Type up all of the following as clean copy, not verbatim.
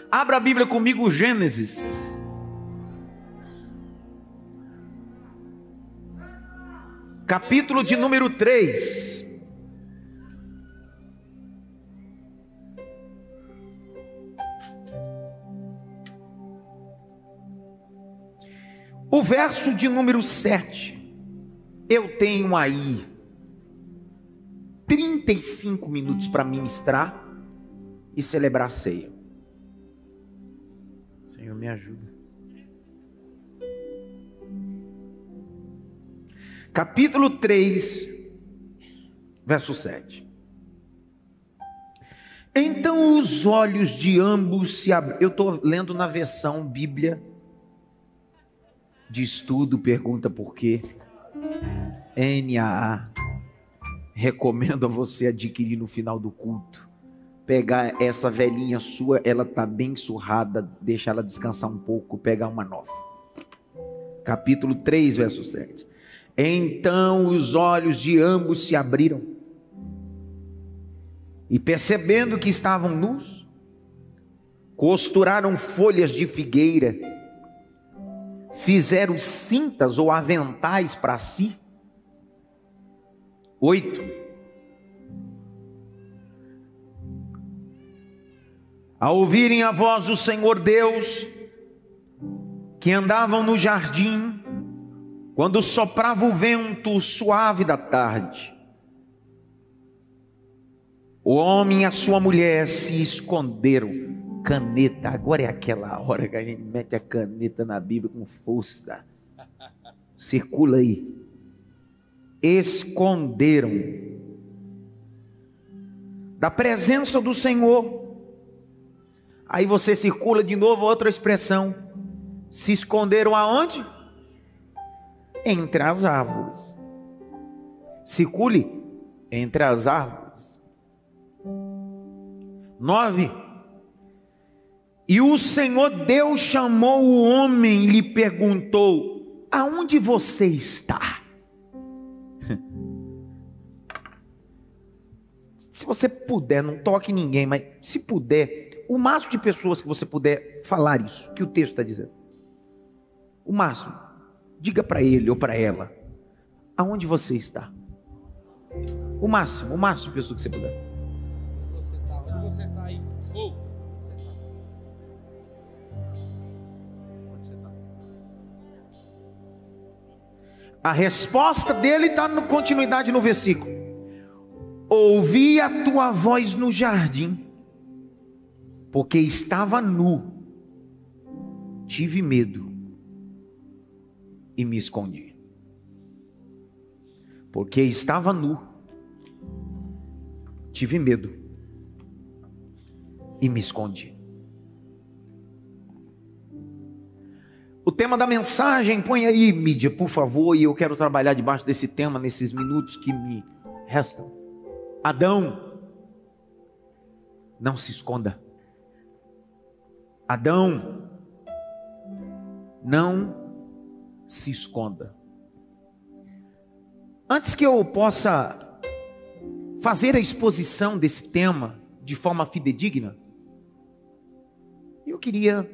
Abra a Bíblia comigo, Gênesis. Capítulo de número 3. O verso de número 7. Eu tenho aí 35 minutos para ministrar e celebrar a ceia. Senhor, me ajuda. Capítulo 3, verso 7. Então os olhos de ambos se abriram. Eu estou lendo na versão Bíblia de Estudo, pergunta por quê. NAA. Recomendo a você adquirir no final do culto. Pegar essa velhinha sua, ela está bem surrada, deixa ela descansar um pouco, pegar uma nova. Capítulo 3, verso 7. Então os olhos de ambos se abriram, e percebendo que estavam nus, costuraram folhas de figueira, fizeram cintas ou aventais para si. 8. Ao ouvirem a voz do Senhor Deus, que andavam no jardim, quando soprava o vento suave da tarde, o homem e a sua mulher se esconderam. Caneta, agora é aquela hora que a gente mete a caneta na Bíblia com força. Circula aí. Esconderam da presença do Senhor. Aí você circula de novo outra expressão. Se esconderam aonde? Entre as árvores. Circule entre as árvores. 9. E o Senhor Deus chamou o homem e lhe perguntou: aonde você está? Se você puder, não toque ninguém, mas se puder, o máximo de pessoas que você puder falar isso, que o texto está dizendo. O máximo. Diga para ele ou para ela: aonde você está? O máximo de pessoas que você puder. Onde você está aí? A resposta dele está na continuidade no versículo. Ouvi a tua voz no jardim, porque estava nu, tive medo e me escondi. Porque estava nu, tive medo e me escondi. O tema da mensagem, põe aí, mídia, por favor, e eu quero trabalhar debaixo desse tema nesses minutos que me restam. Adão, não se esconda. Adão, não se esconda. Antes que eu possa fazer a exposição desse tema de forma fidedigna, eu queria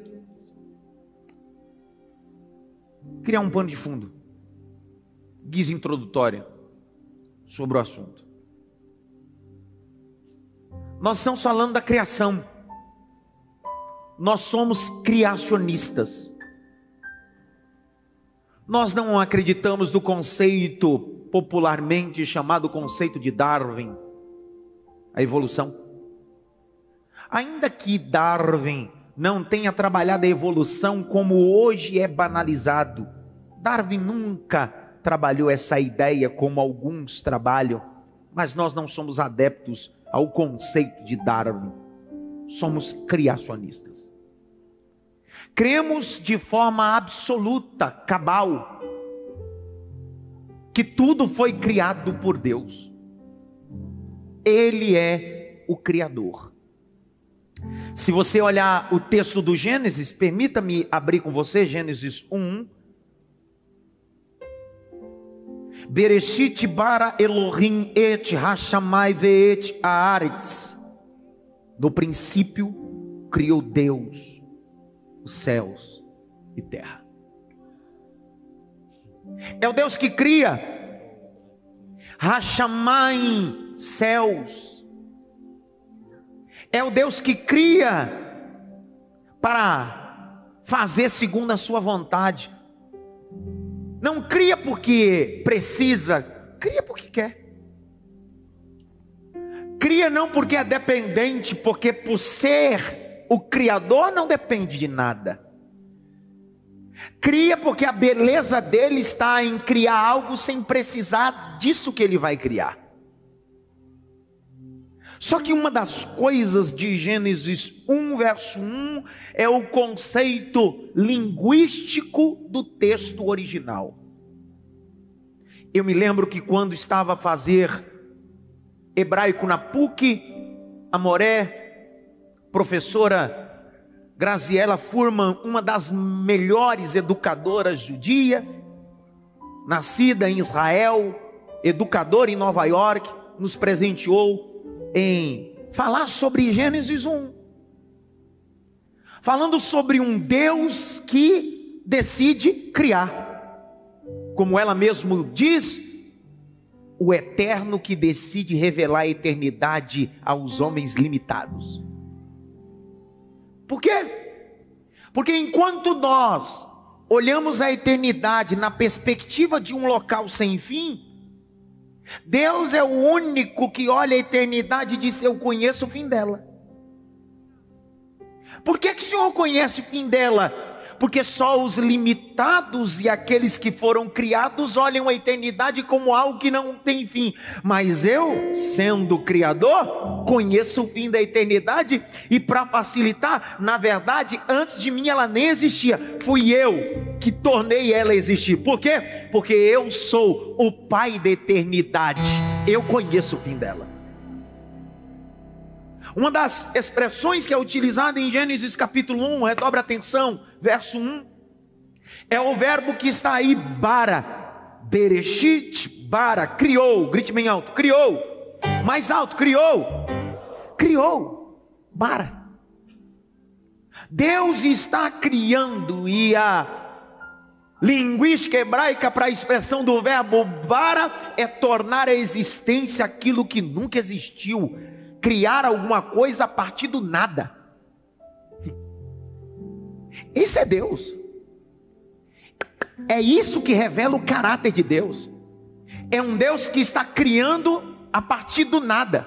criar um pano de fundo, guisa introdutória sobre o assunto. Nós estamos falando da criação. Nós somos criacionistas. Nós não acreditamos no conceito popularmente chamado conceito de Darwin, a evolução. Ainda que Darwin não tenha trabalhado a evolução como hoje é banalizado, Darwin nunca trabalhou essa ideia como alguns trabalham, mas nós não somos adeptos ao conceito de Darwin. Somos criacionistas. Cremos de forma absoluta, cabal, que tudo foi criado por Deus. Ele é o Criador. Se você olhar o texto do Gênesis, permita-me abrir com você Gênesis 1. Bereshit bara Elohim et hashamai ve'et haaretz. No princípio criou Deus os céus e terra. É o Deus que cria Hashamayim, céus. É o Deus que cria para fazer segundo a sua vontade. Não cria porque precisa, cria porque quer. Cria não porque é dependente, porque por ser o Criador não depende de nada. Cria porque a beleza dele está em criar algo sem precisar disso que ele vai criar. Só que uma das coisas de Gênesis 1, verso 1, é o conceito linguístico do texto original. Eu me lembro que quando estava a fazer hebraico na PUC, a Moré, professora Graziela Furman, uma das melhores educadoras judia, nascida em Israel, educadora em Nova York, nos presenteou em falar sobre Gênesis 1, falando sobre um Deus que decide criar, como ela mesmo diz, o eterno que decide revelar a eternidade aos homens limitados. Por quê? Porque enquanto nós olhamos a eternidade na perspectiva de um local sem fim, Deus é o único que olha a eternidade e diz: eu conheço o fim dela. Por que o Senhor conhece o fim dela? Porque só os limitados e aqueles que foram criados olham a eternidade como algo que não tem fim. Mas eu, sendo Criador, conheço o fim da eternidade. E para facilitar, na verdade, antes de mim ela nem existia. Fui eu que tornei ela existir. Por quê? Porque eu sou o Pai da eternidade. Eu conheço o fim dela. Uma das expressões que é utilizada em Gênesis capítulo 1, redobre a atenção, verso 1, é o verbo que está aí, bara, bereshit, bara, criou, grite bem alto, criou, mais alto, criou, bara. Deus está criando, e a linguística hebraica para a expressão do verbo bara é tornar a existência aquilo que nunca existiu. Criar alguma coisa a partir do nada. Isso é Deus. É isso que revela o caráter de Deus. É um Deus que está criando a partir do nada.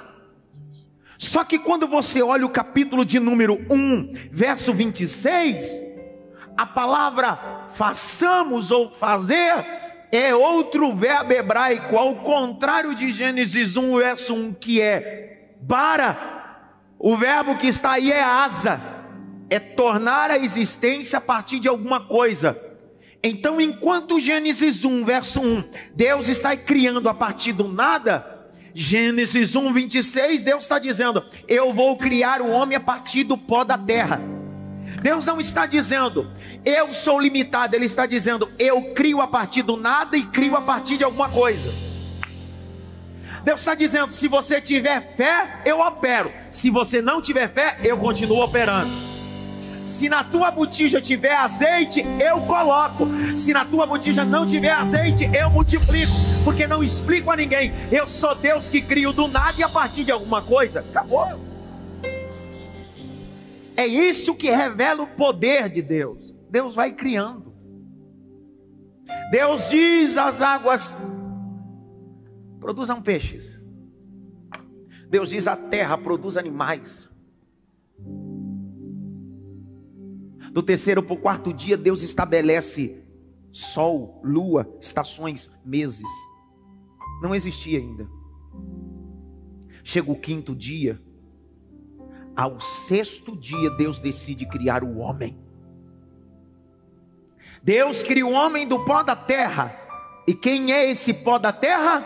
Só que quando você olha o capítulo de número 1, verso 26, a palavra façamos ou fazer é outro verbo hebraico, ao contrário de Gênesis 1, verso 1, que é bara. O verbo que está aí é asa, é tornar a existência a partir de alguma coisa. Então, enquanto Gênesis 1, verso 1, Deus está criando a partir do nada, Gênesis 1, 26, Deus está dizendo: eu vou criar o homem a partir do pó da terra. Deus não está dizendo eu sou limitado, Ele está dizendo eu crio a partir do nada e crio a partir de alguma coisa. Deus está dizendo: se você tiver fé, eu opero. Se você não tiver fé, eu continuo operando. Se na tua botija tiver azeite, eu coloco. Se na tua botija não tiver azeite, eu multiplico. Porque não explico a ninguém. Eu sou Deus que crio do nada e a partir de alguma coisa. Acabou. É isso que revela o poder de Deus. Deus vai criando. Deus diz às águas: produzam peixes. Deus diz à terra: produz animais. Do terceiro para o quarto dia, Deus estabelece sol, lua, estações, meses. Não existia ainda. Chega o quinto dia. Ao sexto dia, Deus decide criar o homem. Deus cria o homem do pó da terra. E quem é esse pó da terra?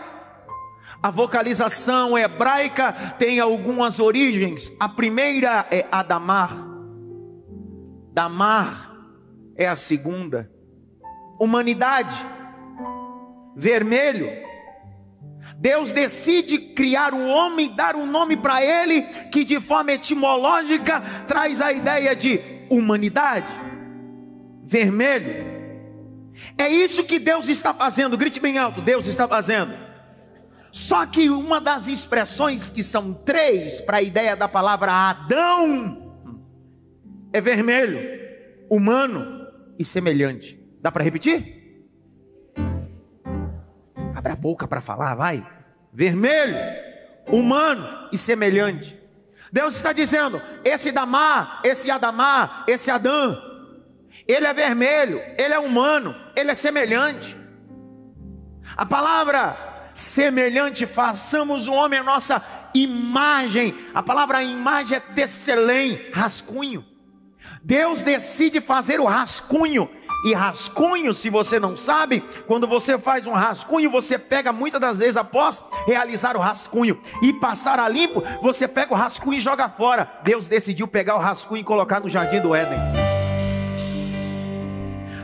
A vocalização hebraica tem algumas origens. A primeira é Adamar. Damar é a segunda. Humanidade. Vermelho. Deus decide criar o homem, dar um nome para ele, que de forma etimológica traz a ideia de humanidade. Vermelho. É isso que Deus está fazendo, grite bem alto, Deus está fazendo. Só que uma das expressões, que são 3 para a ideia da palavra Adão, é vermelho, humano e semelhante. Dá para repetir? Abre a boca para falar, vai. Vermelho, humano e semelhante. Deus está dizendo, esse Damá, esse Adamá, esse Adão, ele é vermelho, ele é humano, ele é semelhante. A palavra semelhante, façamos o homem a nossa imagem. A palavra imagem é tesselém, rascunho. Deus decide fazer o rascunho. E rascunho, se você não sabe, quando você faz um rascunho, você pega muitas das vezes, após realizar o rascunho e passar a limpo, você pega o rascunho e joga fora. Deus decidiu pegar o rascunho e colocar no jardim do Éden.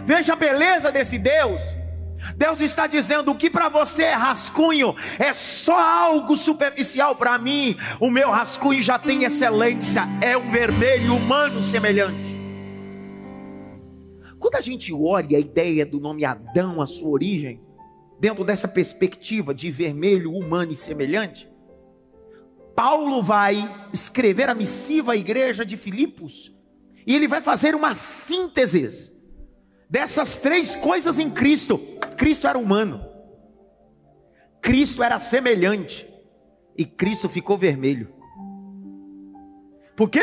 Veja a beleza desse Deus. Deus está dizendo, o que para você é rascunho, é só algo superficial. Para mim, o meu rascunho já tem excelência, é um vermelho humano semelhante. Quando a gente olha a ideia do nome Adão, a sua origem, dentro dessa perspectiva de vermelho, humano e semelhante, Paulo vai escrever a missiva à igreja de Filipos, e ele vai fazer uma síntese dessas 3 coisas em Cristo. Cristo era humano, Cristo era semelhante, e Cristo ficou vermelho. Por quê?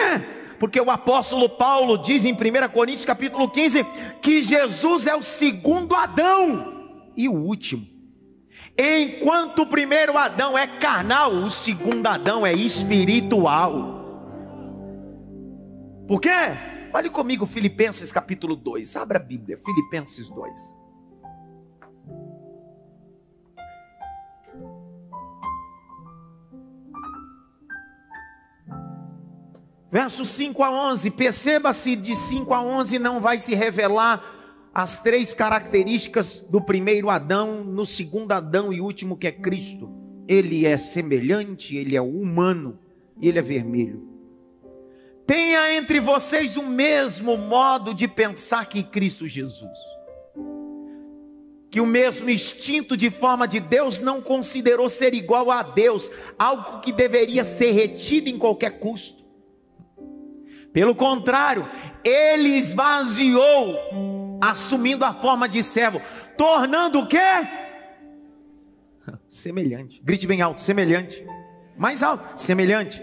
Porque o apóstolo Paulo diz em 1 Coríntios capítulo 15, que Jesus é o segundo Adão e o último. Enquanto o primeiro Adão é carnal, o segundo Adão é espiritual. Por quê? Olhe comigo Filipenses capítulo 2, abra a Bíblia, Filipenses 2. Versos 5 a 11, perceba-se, de 5 a 11 não vai se revelar as 3 características do primeiro Adão, no segundo Adão e último, que é Cristo. Ele é semelhante, ele é humano e ele é vermelho. Tenha entre vocês o mesmo modo de pensar que Cristo Jesus, que o mesmo instinto de forma de Deus não considerou ser igual a Deus, algo que deveria ser retido em qualquer custo. Pelo contrário, ele esvaziou, assumindo a forma de servo, tornando o quê? Semelhante. Grite bem alto, semelhante. Mais alto, semelhante.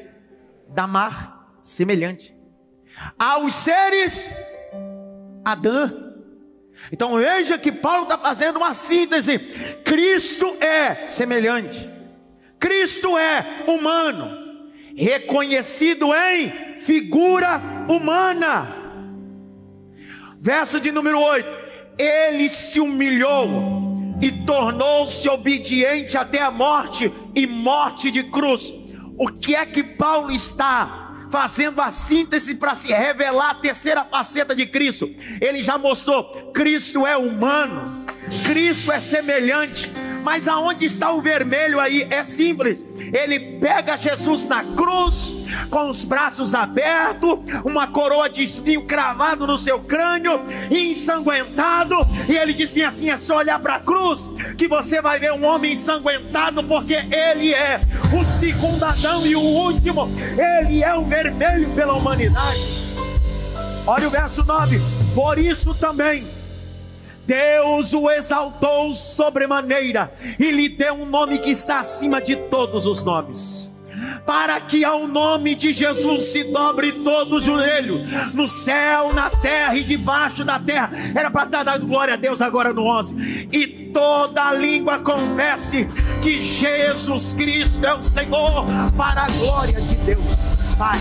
Damar, semelhante. Aos seres Adão. Então veja que Paulo está fazendo uma síntese. Cristo é semelhante, Cristo é humano, reconhecido em figura humana. Verso de número 8: ele se humilhou e tornou-se obediente até a morte, e morte de cruz. O que é que Paulo está fazendo a síntese para se revelar a terceira faceta de Cristo? Ele já mostrou, Cristo é humano, Cristo é semelhante. Mas aonde está o vermelho aí? É simples. Ele pega Jesus na cruz, com os braços abertos, uma coroa de espinho cravado no seu crânio, ensanguentado, e ele diz assim: é só olhar para a cruz que você vai ver um homem ensanguentado, porque ele é o segundo Adão e o último. Ele é o vermelho pela humanidade. Olha o verso 9: por isso também Deus o exaltou sobremaneira e lhe deu um nome que está acima de todos os nomes, para que ao nome de Jesus se dobre todo o joelho, no céu, na terra e debaixo da terra. Era para estar dando glória a Deus agora no 11. E toda língua confesse que Jesus Cristo é o Senhor, para a glória de Deus Pai.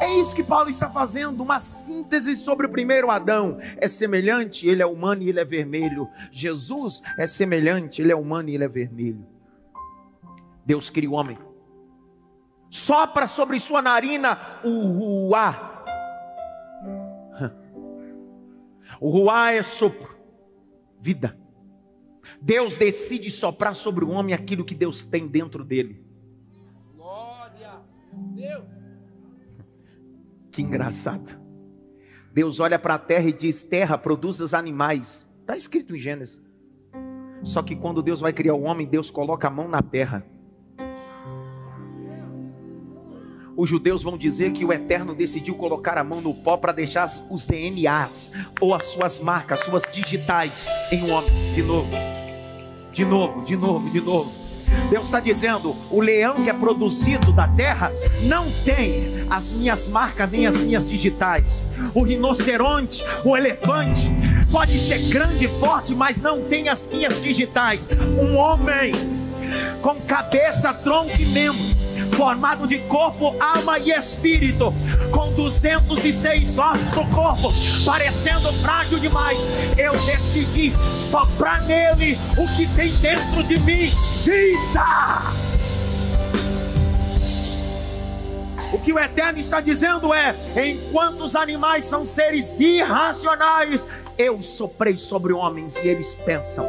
É isso que Paulo está fazendo, uma síntese sobre o primeiro Adão. É semelhante, ele é humano e ele é vermelho. Jesus é semelhante, ele é humano e ele é vermelho. Deus cria o homem, sopra sobre sua narina o ruá. O ruá é sopro, vida. Deus decide soprar sobre o homem aquilo que Deus tem dentro dele. Glória a Deus. Que engraçado. Deus olha para a terra e diz: terra, produza os animais. Está escrito em Gênesis. Só que quando Deus vai criar o homem, Deus coloca a mão na terra. Os judeus vão dizer que o Eterno decidiu colocar a mão no pó para deixar os DNAs, ou as suas marcas, suas digitais em um homem. De novo. Deus está dizendo: o leão que é produzido da terra não tem as minhas marcas nem as minhas digitais. O rinoceronte, o elefante pode ser grande e forte, mas não tem as minhas digitais. Um homem com cabeça, tronco e membros, formado de corpo, alma e espírito, com 206 ossos no corpo, parecendo frágil demais, eu decidi soprar nele o que tem dentro de mim: vida. O que o Eterno está dizendo é: enquanto os animais são seres irracionais, eu soprei sobre homens e eles pensam.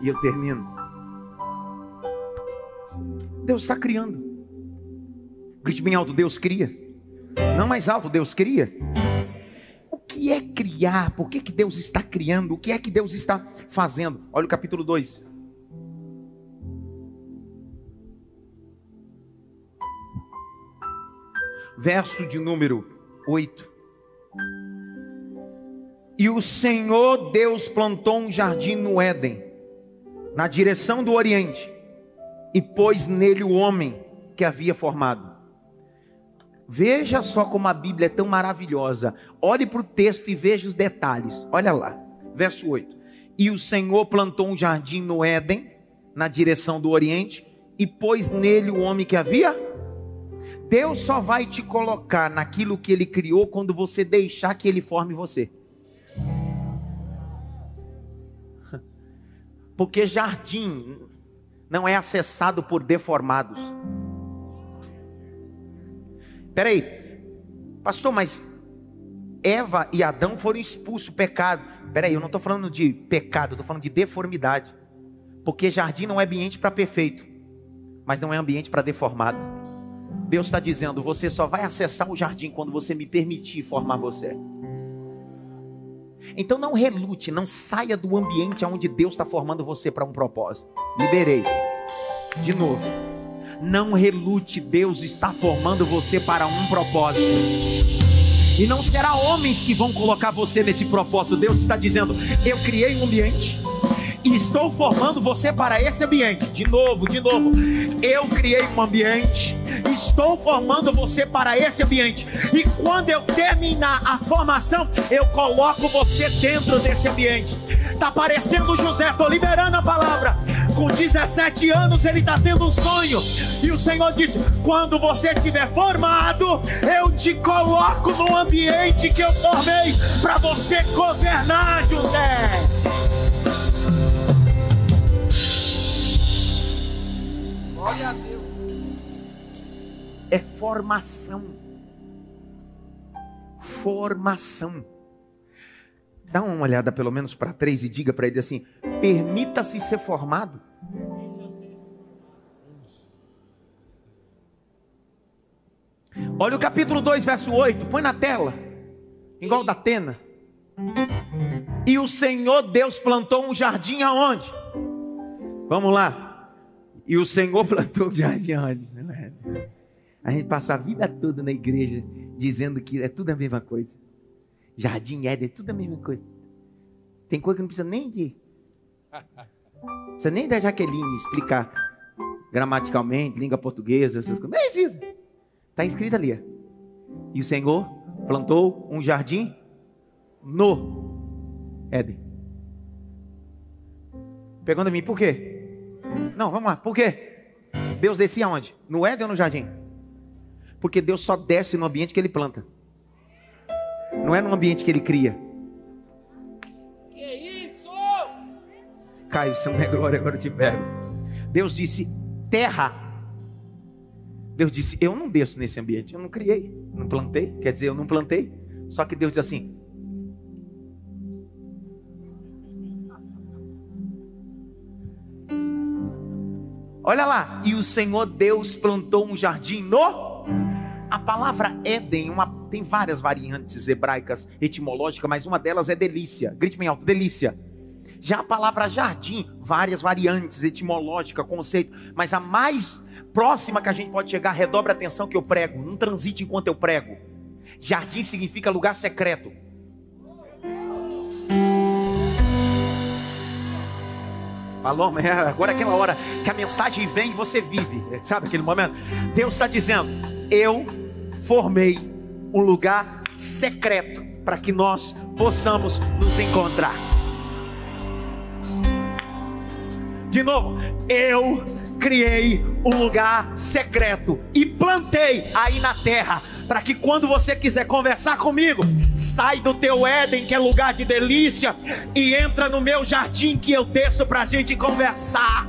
E eu termino. Deus está criando. Grite bem alto: Deus cria. Não mais alto: Deus cria. O que é criar? Por que Deus está criando? O que é que Deus está fazendo? Olha o capítulo 2. Verso de número 8. E o Senhor Deus plantou um jardim no Éden, na direção do Oriente, e pôs nele o homem que havia formado. Veja só como a Bíblia é tão maravilhosa. Olhe para o texto e veja os detalhes. Olha lá, verso 8. E o Senhor plantou um jardim no Éden, na direção do Oriente, e pôs nele o homem que havia. Deus só vai te colocar naquilo que Ele criou quando você deixar que Ele forme você. Porque jardim não é acessado por deformados. Peraí, pastor, mas Eva e Adão foram expulsos do pecado. Peraí, eu não estou falando de pecado, eu estou falando de deformidade. Porque jardim não é ambiente para perfeito, mas não é ambiente para deformado. Deus está dizendo: você só vai acessar o jardim quando você me permitir formar você. Então não relute, não saia do ambiente onde Deus está formando você para um propósito. Liberei. De novo. Não relute, Deus está formando você para um propósito. E não será homens que vão colocar você nesse propósito. Deus está dizendo: eu criei um ambiente e estou formando você para esse ambiente. De novo. Eu criei um ambiente, estou formando você para esse ambiente. E quando eu terminar a formação, eu coloco você dentro desse ambiente. Está parecendo José, estou liberando a palavra. Com 17 anos ele está tendo um sonho. E o Senhor disse: quando você estiver formado, eu te coloco no ambiente que eu formei para você governar, José. Glória a Deus. É formação. Formação. Dá uma olhada pelo menos para 3 e diga para ele assim: permita-se ser formado. Olha o capítulo 2, verso 8. Põe na tela, igual da Atena. E o Senhor Deus plantou um jardim aonde? Vamos lá. E o Senhor plantou um jardim aonde? A gente passa a vida toda na igreja dizendo que é tudo a mesma coisa. Jardim Éden é tudo a mesma coisa. Tem coisa que não precisa nem de... Precisa nem da Jaqueline explicar gramaticalmente, língua portuguesa, essas coisas. Não precisa. Está escrito ali. E o Senhor plantou um jardim no Éden. Pergunta a mim, por quê? Não, vamos lá, por quê? Deus descia onde? No Éden ou no jardim? Porque Deus só desce no ambiente que Ele planta. Não é no ambiente que Ele cria. Que isso? Caio, se não é glória, agora eu te pego. Deus disse, terra. Deus disse, eu não desço nesse ambiente. Eu não criei, não plantei. Quer dizer, eu não plantei. Só que Deus diz assim: olha lá, e o Senhor Deus plantou um jardim no... A palavra Éden, tem várias variantes hebraicas, etimológicas, mas uma delas é delícia. Grite bem alto, delícia. Já a palavra jardim, várias variantes, etimológica, conceito, mas a mais próxima que a gente pode chegar, redobre a atenção que eu prego, não transite enquanto eu prego. Jardim significa lugar secreto. Falou, agora é aquela hora que a mensagem vem e você vive, sabe aquele momento? Deus está dizendo: eu formei um lugar secreto para que nós possamos nos encontrar. De novo, eu criei um lugar secreto e plantei aí na terra, para que quando você quiser conversar comigo, sai do teu Éden, que é lugar de delícia, e entra no meu jardim que eu desço para a gente conversar.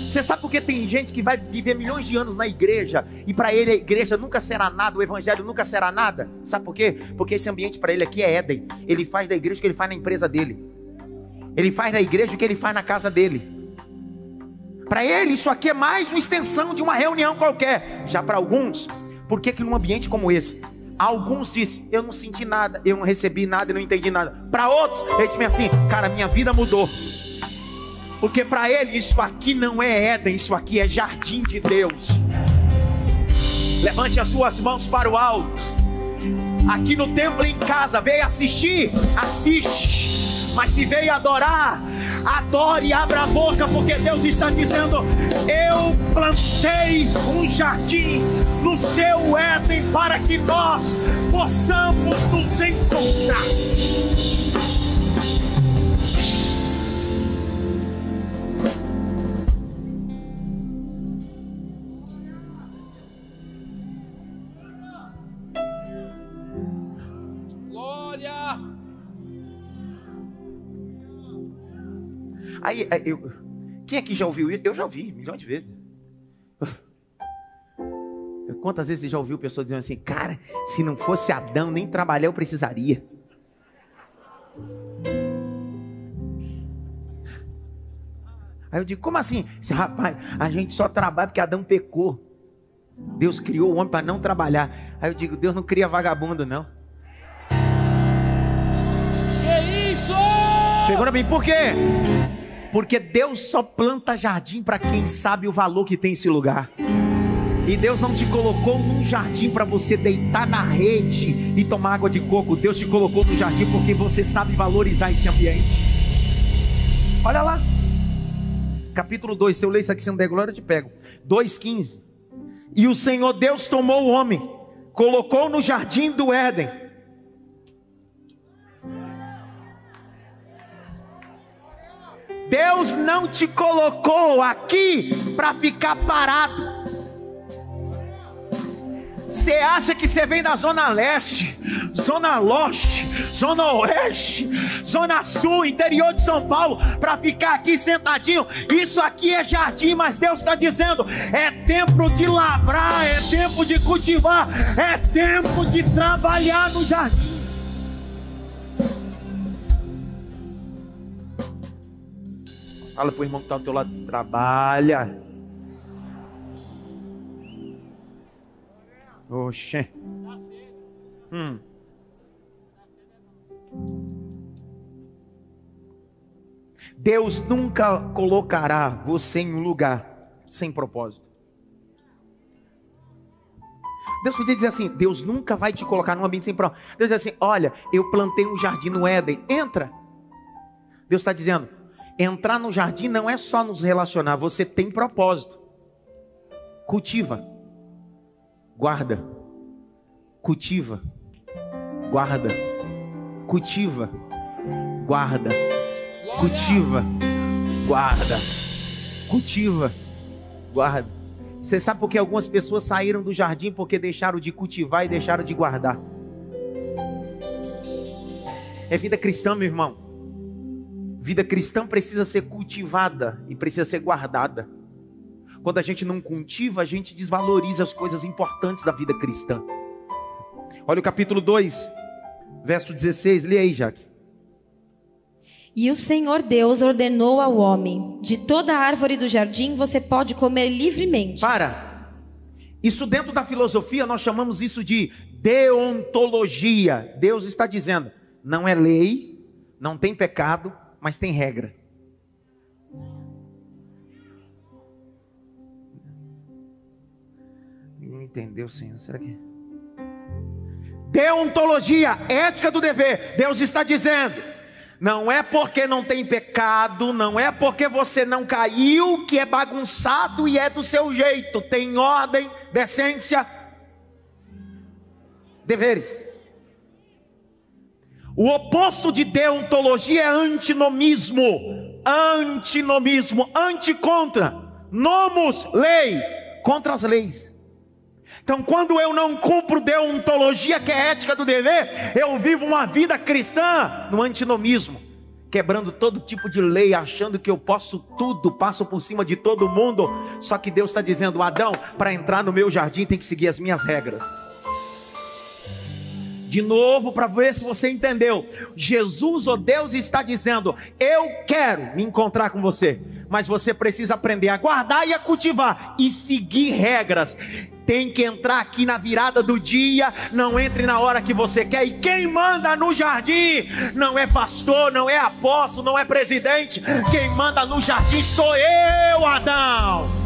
Você sabe por que tem gente que vai viver milhões de anos na igreja e para ele a igreja nunca será nada, o evangelho nunca será nada? Sabe por quê? Porque esse ambiente para ele aqui é Éden. Ele faz da igreja o que ele faz na empresa dele. Ele faz na igreja o que ele faz na casa dele. Para ele isso aqui é mais uma extensão de uma reunião qualquer. Já para alguns, por que num ambiente como esse, alguns dizem: eu não senti nada, eu não recebi nada, eu não entendi nada. Para outros, eles dizem assim: cara, minha vida mudou. Porque para ele isso aqui não é Éden, isso aqui é jardim de Deus. Levante as suas mãos para o alto. Aqui no templo, em casa, veio assistir? Assiste. Mas se veio adorar, adore e abra a boca, porque Deus está dizendo: eu plantei um jardim no seu Éden para que nós possamos nos encontrar. Aí, quem aqui já ouviu isso? Eu já ouvi milhões de vezes. Quantas vezes você já ouviu pessoa dizendo assim: cara, se não fosse Adão, nem trabalhar eu precisaria. Aí eu digo: como assim? Rapaz, a gente só trabalha porque Adão pecou. Deus criou o homem para não trabalhar. Aí eu digo: Deus não cria vagabundo, não. Que isso? Pergunta bem, por quê? Porque Deus só planta jardim para quem sabe o valor que tem esse lugar. E Deus não te colocou num jardim para você deitar na rede e tomar água de coco. Deus te colocou no jardim porque você sabe valorizar esse ambiente. Olha lá, capítulo 2, se eu ler isso aqui sem der glória eu te pego. 2,15. E o Senhor Deus tomou o homem, colocou no jardim do Éden. Deus não te colocou aqui para ficar parado. Você acha que você vem da Zona Leste, Zona Leste, Zona Oeste, Zona Sul, interior de São Paulo, para ficar aqui sentadinho? Isso aqui é jardim, mas Deus está dizendo: é tempo de lavrar, é tempo de cultivar, é tempo de trabalhar no jardim. Fala para o irmão que está ao teu lado: trabalha. Oxê. Deus nunca colocará você em um lugar sem propósito. Deus podia dizer assim: Deus nunca vai te colocar num ambiente sem propósito. Deus diz assim: olha, eu plantei um jardim no Éden, entra. Deus está dizendo: entrar no jardim não é só nos relacionar, você tem propósito. Cultiva, guarda, cultiva, guarda, cultiva, guarda, cultiva, guarda, cultiva, guarda. Você sabe por que algumas pessoas saíram do jardim? Porque deixaram de cultivar e deixaram de guardar. É vida cristã, meu irmão. Vida cristã precisa ser cultivada e precisa ser guardada. Quando a gente não cultiva, a gente desvaloriza as coisas importantes da vida cristã. Olha o capítulo 2, verso 16, lê aí, Jaque. E o Senhor Deus ordenou ao homem: de toda árvore do jardim você pode comer livremente. Para. Isso dentro da filosofia nós chamamos isso de deontologia. Deus está dizendo, não é lei, não tem pecado, mas tem regra. Ninguém entendeu, Senhor? Será que... Deontologia, ética do dever. Deus está dizendo, não é porque não tem pecado, não é porque você não caiu que é bagunçado e é do seu jeito. Tem ordem, decência, deveres. O oposto de deontologia é antinomismo. Antinomismo, anti-contra. Nomos, lei, contra as leis. Então, quando eu não cumpro deontologia, que é ética do dever, eu vivo uma vida cristã no antinomismo, quebrando todo tipo de lei, achando que eu posso tudo, passo por cima de todo mundo. Só que Deus está dizendo, Adão, para entrar no meu jardim tem que seguir as minhas regras. De novo, para ver se você entendeu, Jesus, ou Deus, está dizendo, eu quero me encontrar com você, mas você precisa aprender a guardar e a cultivar, e seguir regras. Tem que entrar aqui na virada do dia, não entre na hora que você quer. E quem manda no jardim não é pastor, não é apóstolo, não é presidente. Quem manda no jardim sou eu, Adão.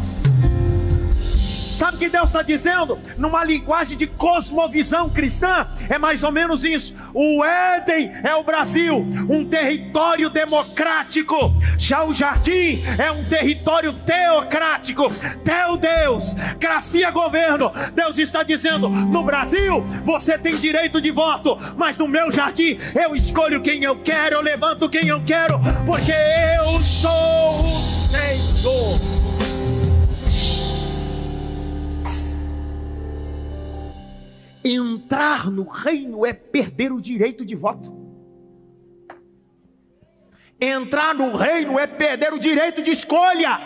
Sabe o que Deus está dizendo? Numa linguagem de cosmovisão cristã, é mais ou menos isso. O Éden é o Brasil, um território democrático. Já o jardim é um território teocrático. Teu Deus, gracia governo. Deus está dizendo, no Brasil você tem direito de voto, mas no meu jardim eu escolho quem eu quero, eu levanto quem eu quero, porque eu sou o Senhor. Entrar no reino é perder o direito de voto. Entrar no reino é perder o direito de escolha.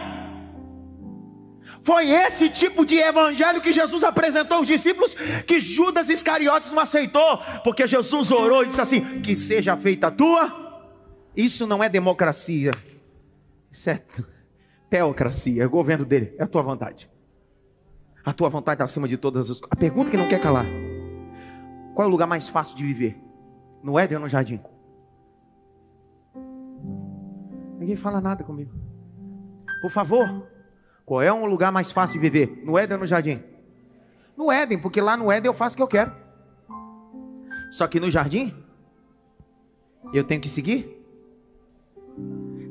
Foi esse tipo de evangelho que Jesus apresentou aos discípulos, que Judas Iscariotes não aceitou, porque Jesus orou e disse assim, que seja feita a tua. Isso não é democracia, isso é teocracia, é o governo dele, é a tua vontade. A tua vontade está acima de todas as coisas. A pergunta que não quer calar, qual é o lugar mais fácil de viver? No Éden ou no jardim? Ninguém fala nada comigo. Por favor, qual é um lugar mais fácil de viver? No Éden ou no jardim? No Éden, porque lá no Éden eu faço o que eu quero. Só que no jardim, eu tenho que seguir.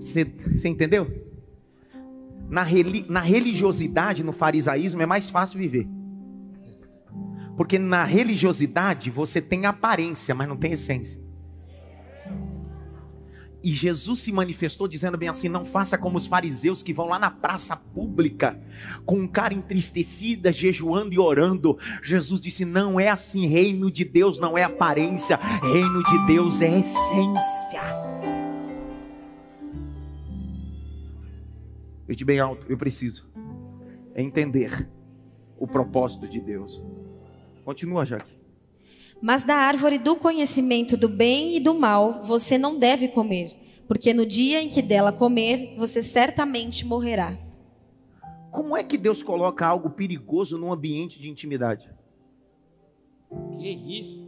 Você entendeu? Na religiosidade, no farisaísmo, é mais fácil viver. Porque na religiosidade você tem aparência, mas não tem essência. E Jesus se manifestou dizendo bem assim, não faça como os fariseus que vão lá na praça pública, com cara entristecida, jejuando e orando. Jesus disse, não é assim, reino de Deus não é aparência, reino de Deus é essência. Eu de bem alto, eu preciso entender o propósito de Deus. Continua, Jaque. Mas da árvore do conhecimento do bem e do mal você não deve comer, porque no dia em que dela comer, você certamente morrerá. Como é que Deus coloca algo perigoso num ambiente de intimidade? Que isso?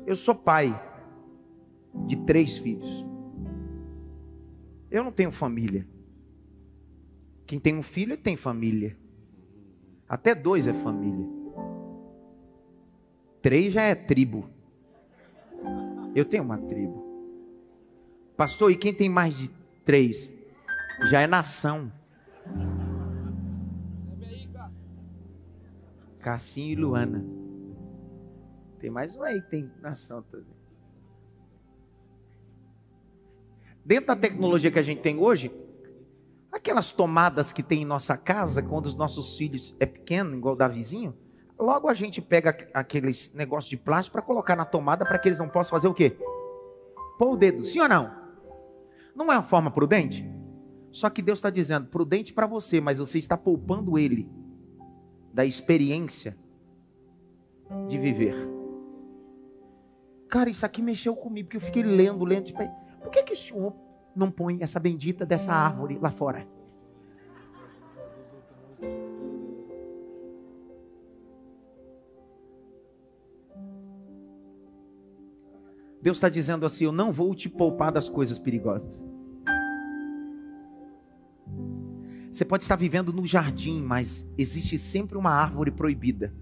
Eu sou pai de 3 filhos. Eu não tenho família. Quem tem um filho tem família. Até 2 é família. 3 já é tribo. Eu tenho uma tribo. Pastor, e quem tem mais de 3? Já é nação. Cassinho e Luana. Tem mais um aí que tem nação também. Dentro da tecnologia que a gente tem hoje, aquelas tomadas que tem em nossa casa, quando os nossos filhos é pequeno, igual o da vizinho, logo a gente pega aqueles negócios de plástico para colocar na tomada para que eles não possam fazer o quê? Pôr o dedo, sim ou não? Não é uma forma prudente? Só que Deus está dizendo, prudente para você, mas você está poupando ele da experiência de viver. Cara, isso aqui mexeu comigo, porque eu fiquei lendo, tipo, por que o Senhor não põe essa bendita dessa árvore lá fora? Deus está dizendo assim, eu não vou te poupar das coisas perigosas. Você pode estar vivendo no jardim, mas existe sempre uma árvore proibida.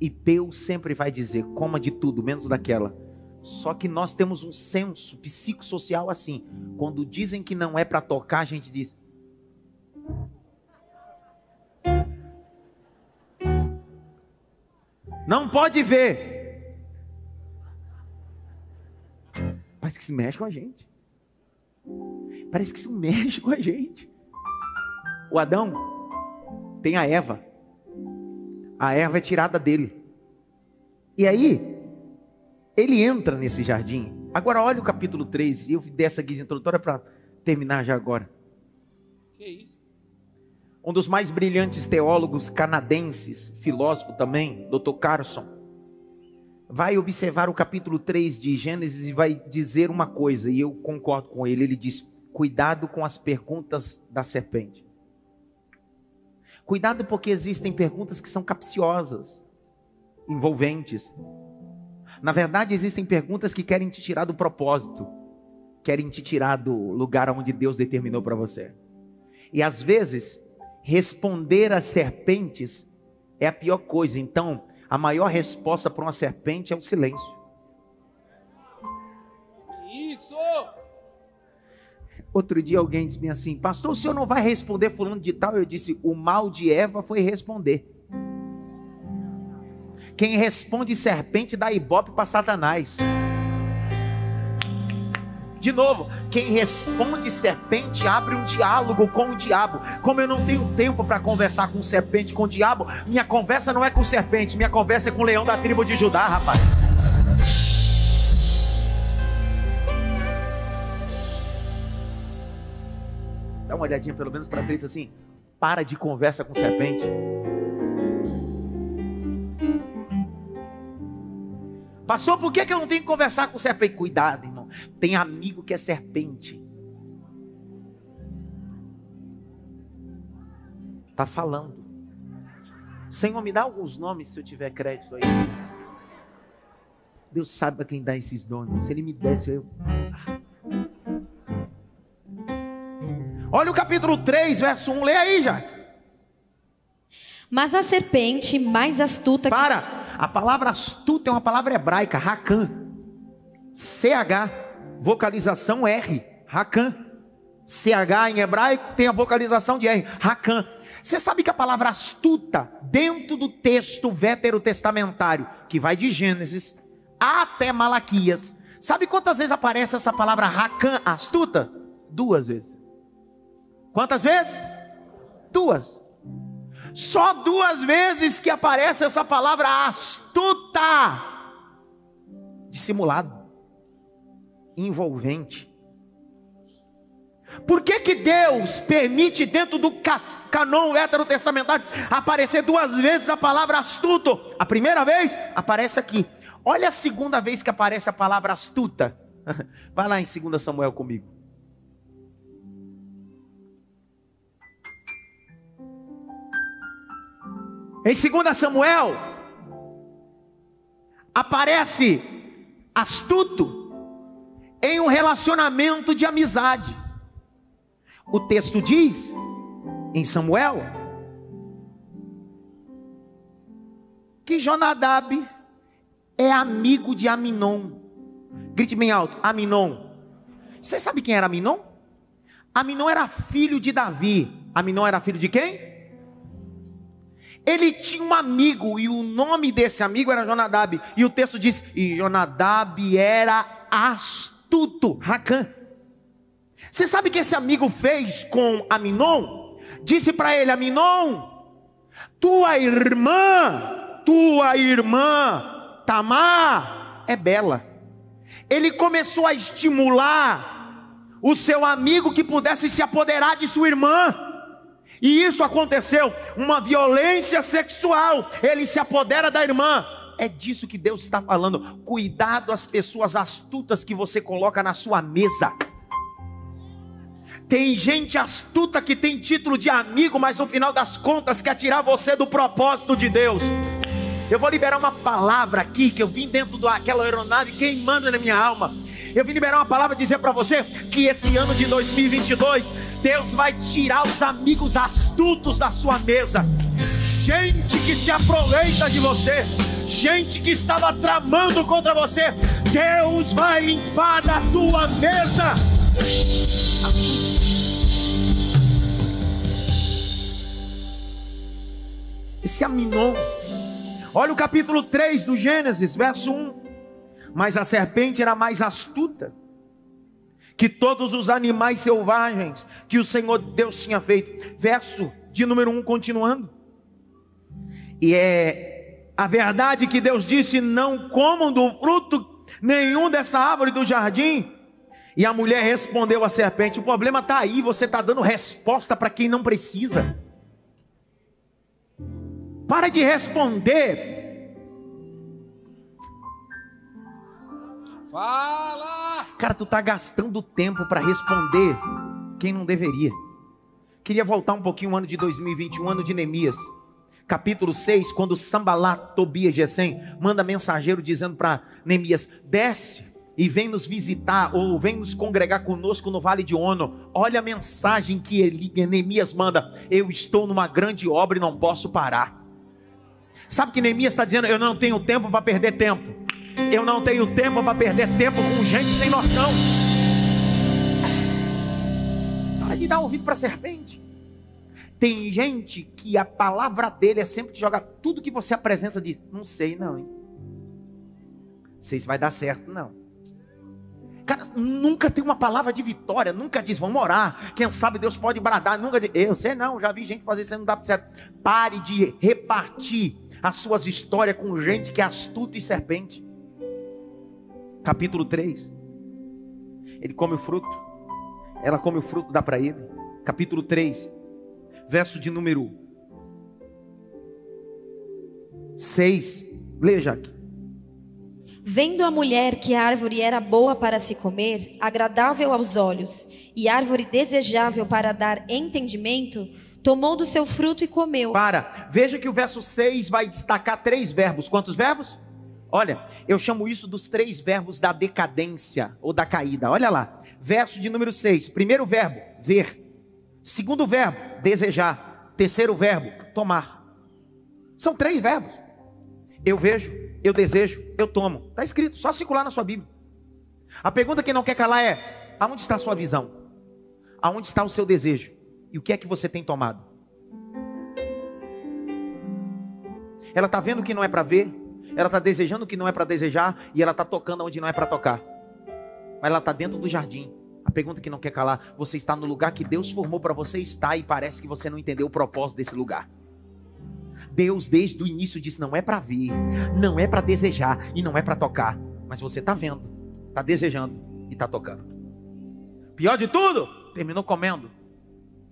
E Deus sempre vai dizer, coma de tudo, menos daquela. Só que nós temos um senso psicossocial assim. Quando dizem que não é para tocar, a gente diz... Não pode ver. Parece que se mexe com a gente. Parece que se mexe com a gente. O Adão tem a Eva. A Eva é tirada dele. E aí, ele entra nesse jardim. Agora olha o capítulo 3. E eu dei essa guisa introdutória para terminar já agora. Que isso? Um dos mais brilhantes teólogos canadenses, filósofo também, Dr. Carson, vai observar o capítulo 3 de Gênesis e vai dizer uma coisa, e eu concordo com ele. Ele diz, cuidado com as perguntas da serpente. Cuidado porque existem perguntas que são capciosas, envolventes. Na verdade, existem perguntas que querem te tirar do propósito, querem te tirar do lugar onde Deus determinou para você. E às vezes, responder às serpentes é a pior coisa. Então, a maior resposta para uma serpente é o silêncio. Isso! Outro dia alguém disse assim, pastor, o senhor não vai responder fulano de tal? Eu disse, o mal de Eva foi responder. Quem responde serpente dá ibope para Satanás. De novo, quem responde serpente abre um diálogo com o diabo. Como eu não tenho tempo para conversar com serpente, com o diabo, minha conversa não é com serpente, minha conversa é com o leão da tribo de Judá, rapaz. Dá uma olhadinha pelo menos para três assim, para de conversa com serpente. Passou, por que eu não tenho que conversar com serpente? Cuidado, irmão. Tem amigo que é serpente. Está falando. Senhor, me dá alguns nomes se eu tiver crédito aí. Deus sabe para quem dá esses nomes. Se Ele me desse, eu... Olha o capítulo 3, verso 1. Lê aí, já. Mas a serpente mais astuta... A palavra astuta é uma palavra hebraica, Racan. CH, vocalização R, Racan. CH em hebraico tem a vocalização de R, Racan. Você sabe que a palavra astuta, dentro do texto veterotestamentário, que vai de Gênesis até Malaquias, sabe quantas vezes aparece essa palavra Racan, astuta? 2 vezes. Quantas vezes? 2. Só 2 vezes que aparece essa palavra astuta, dissimulado, envolvente. Por que Deus permite dentro do canon veterotestamentário aparecer 2 vezes a palavra astuto? A primeira vez aparece aqui. Olha a segunda vez que aparece a palavra astuta. Vai lá em 2 Samuel comigo. Em 2 Samuel, aparece astuto em um relacionamento de amizade. O texto diz, em Samuel, que Jonadab é amigo de Aminon. Grite bem alto, Aminon. Você sabe quem era Aminon? Aminon era filho de Davi. Aminon era filho de quem? Ele tinha um amigo e o nome desse amigo era Jonadab. E o texto diz, e Jonadab era astuto, Racan. Você sabe o que esse amigo fez com Aminon? Disse para ele, Aminon, tua irmã Tamar é bela. Ele começou a estimular o seu amigo que pudesse se apoderar de sua irmã. E isso aconteceu, uma violência sexual, ele se apodera da irmã. É disso que Deus está falando. Cuidado às pessoas astutas que você coloca na sua mesa. Tem gente astuta que tem título de amigo, mas no final das contas quer tirar você do propósito de Deus. Eu vou liberar uma palavra aqui, que eu vim dentro daquela aeronave queimando na minha alma. Eu vim liberar uma palavra e dizer para você que esse ano de 2022, Deus vai tirar os amigos astutos da sua mesa. Gente que se aproveita de você, gente que estava tramando contra você, Deus vai limpar da tua mesa. Esse Aminon, olha o capítulo 3 do Gênesis, verso 1. Mas a serpente era mais astuta que todos os animais selvagens que o Senhor Deus tinha feito. Verso de número 1, continuando. E é a verdade que Deus disse: não comam do fruto nenhum dessa árvore do jardim. E a mulher respondeu à serpente: o problema está aí, você está dando resposta para quem não precisa. Para de responder. Fala! Cara, tu está gastando tempo para responder quem não deveria. Queria voltar um pouquinho ao ano de 2021, ano de Neemias. Capítulo 6, quando Sambalat, Tobias, Gesem manda mensageiro dizendo para Neemias: desce e vem nos visitar, ou vem nos congregar conosco no Vale de Ono. Olha a mensagem que Neemias manda: eu estou numa grande obra e não posso parar. Sabe o que Neemias está dizendo? Eu não tenho tempo para perder tempo. Eu não tenho tempo para perder tempo com gente sem noção. Para de dar ouvido para a serpente. Tem gente que a palavra dele é sempre te jogar tudo que você apresenta, diz: não sei não, hein? Não sei se vai dar certo não. Cara, nunca tem uma palavra de vitória, nunca diz: vamos orar, quem sabe Deus pode bradar, nunca diz: eu sei não, já vi gente fazer isso, não dá certo. Pare de repartir as suas histórias com gente que é astuta e serpente. Capítulo 3, ele come o fruto, ela come o fruto, dá para ele. Capítulo 3, verso de número 6, leia, Jaque. Vendo a mulher que a árvore era boa para se comer, agradável aos olhos, e árvore desejável para dar entendimento, tomou do seu fruto e comeu. Veja que o verso 6 vai destacar 3 verbos. Quantos verbos? Olha, eu chamo isso dos 3 verbos da decadência ou da caída. Olha lá, verso de número 6. Primeiro verbo, ver. Segundo verbo, desejar. Terceiro verbo, tomar. São 3 verbos. Eu vejo, eu desejo, eu tomo. Está escrito, só circular na sua Bíblia. A pergunta que não quer calar é: aonde está a sua visão? Aonde está o seu desejo? E o que é que você tem tomado? Ela está vendo o que não é para ver, ela está desejando o que não é para desejar, e ela está tocando onde não é para tocar. Mas ela está dentro do jardim. A pergunta que não quer calar: você está no lugar que Deus formou para você estar, e parece que você não entendeu o propósito desse lugar. Deus desde o início disse: não é para ver, não é para desejar e não é para tocar. Mas você está vendo, está desejando e está tocando. Pior de tudo, terminou comendo.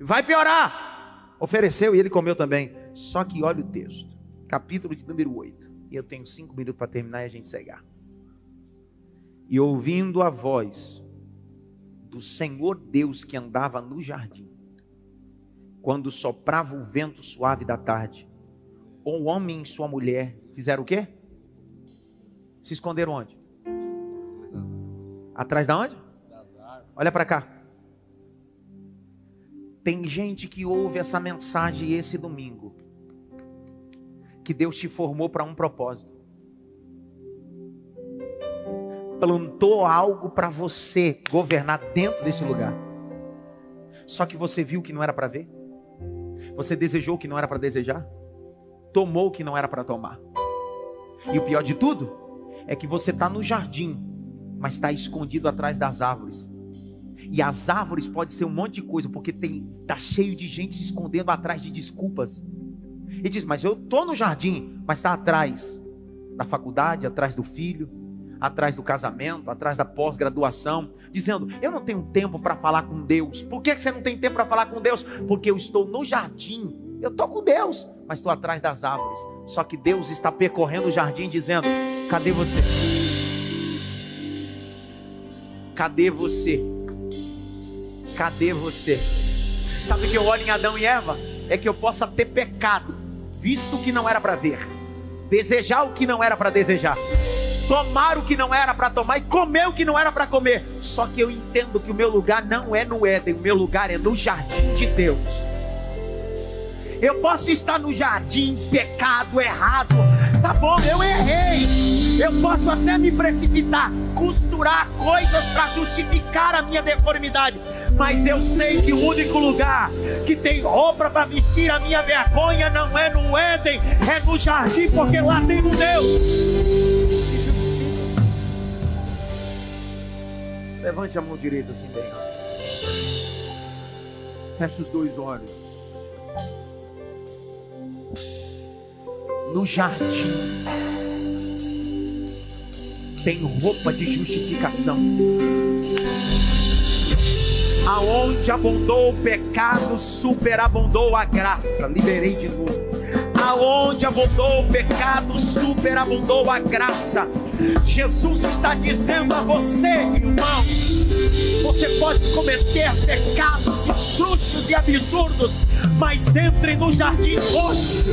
Vai piorar. Ofereceu e ele comeu também. Só que olha o texto, capítulo de número 8. E eu tenho 5 minutos para terminar e a gente cegar. E ouvindo a voz do Senhor Deus que andava no jardim, quando soprava o vento suave da tarde, o homem e sua mulher fizeram o quê? Se esconderam onde? Atrás da onde? Olha para cá. Tem gente que ouve essa mensagem esse domingo, que Deus te formou para um propósito, plantou algo para você governar dentro desse lugar. Só que você viu o que não era para ver, você desejou o que não era para desejar, tomou o que não era para tomar. E o pior de tudo é que você está no jardim, mas está escondido atrás das árvores. E as árvores podem ser um monte de coisa, porque está cheio de gente se escondendo atrás de desculpas. E diz: mas eu estou no jardim, mas está atrás da faculdade, atrás do filho, atrás do casamento, atrás da pós-graduação, dizendo: eu não tenho tempo para falar com Deus. Por que você não tem tempo para falar com Deus? Porque eu estou no jardim, eu estou com Deus, mas estou atrás das árvores. Só que Deus está percorrendo o jardim dizendo: cadê você? Cadê você? Cadê você? Sabe o que eu olho em Adão e Eva? É que eu possa ter pecado, visto o que não era para ver, desejar o que não era para desejar, tomar o que não era para tomar e comer o que não era para comer. Só que eu entendo que o meu lugar não é no Éden, o meu lugar é no jardim de Deus. Eu posso estar no jardim, pecado, errado, tá bom, eu errei. Eu posso até me precipitar, costurar coisas para justificar a minha deformidade, mas eu sei que o único lugar que tem roupa para vestir a minha vergonha não é no Éden, é no jardim, porque lá tem um Deus. Levante a mão direita assim bem rápido. Feche os dois olhos. No jardim tem roupa de justificação. Aonde abundou o pecado, superabundou a graça. Liberei de novo. Aonde abundou o pecado, superabundou a graça. Jesus está dizendo a você, irmão: você pode cometer pecados injustos e absurdos, mas entre no jardim hoje.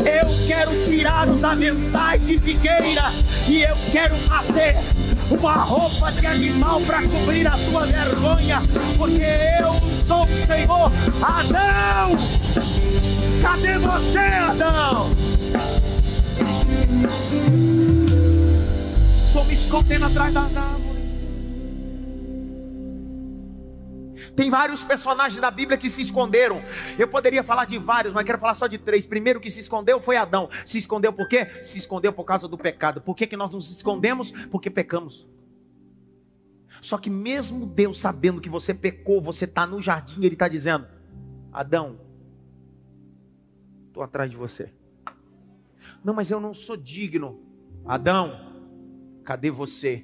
Eu quero tirar os aventais de figueira e eu quero fazer uma roupa de animal para cobrir a sua vergonha, porque eu sou o Senhor. Adão, cadê você, Adão? Estou me escondendo atrás das árvores. Tem vários personagens da Bíblia que se esconderam. Eu poderia falar de vários, mas quero falar só de 3. Primeiro que se escondeu foi Adão. Se escondeu por quê? Se escondeu por causa do pecado. Por que que nós nos escondemos? Porque pecamos. Só que mesmo Deus sabendo que você pecou, você está no jardim, Ele está dizendo: Adão, estou atrás de você. Não, mas eu não sou digno. Adão, cadê você?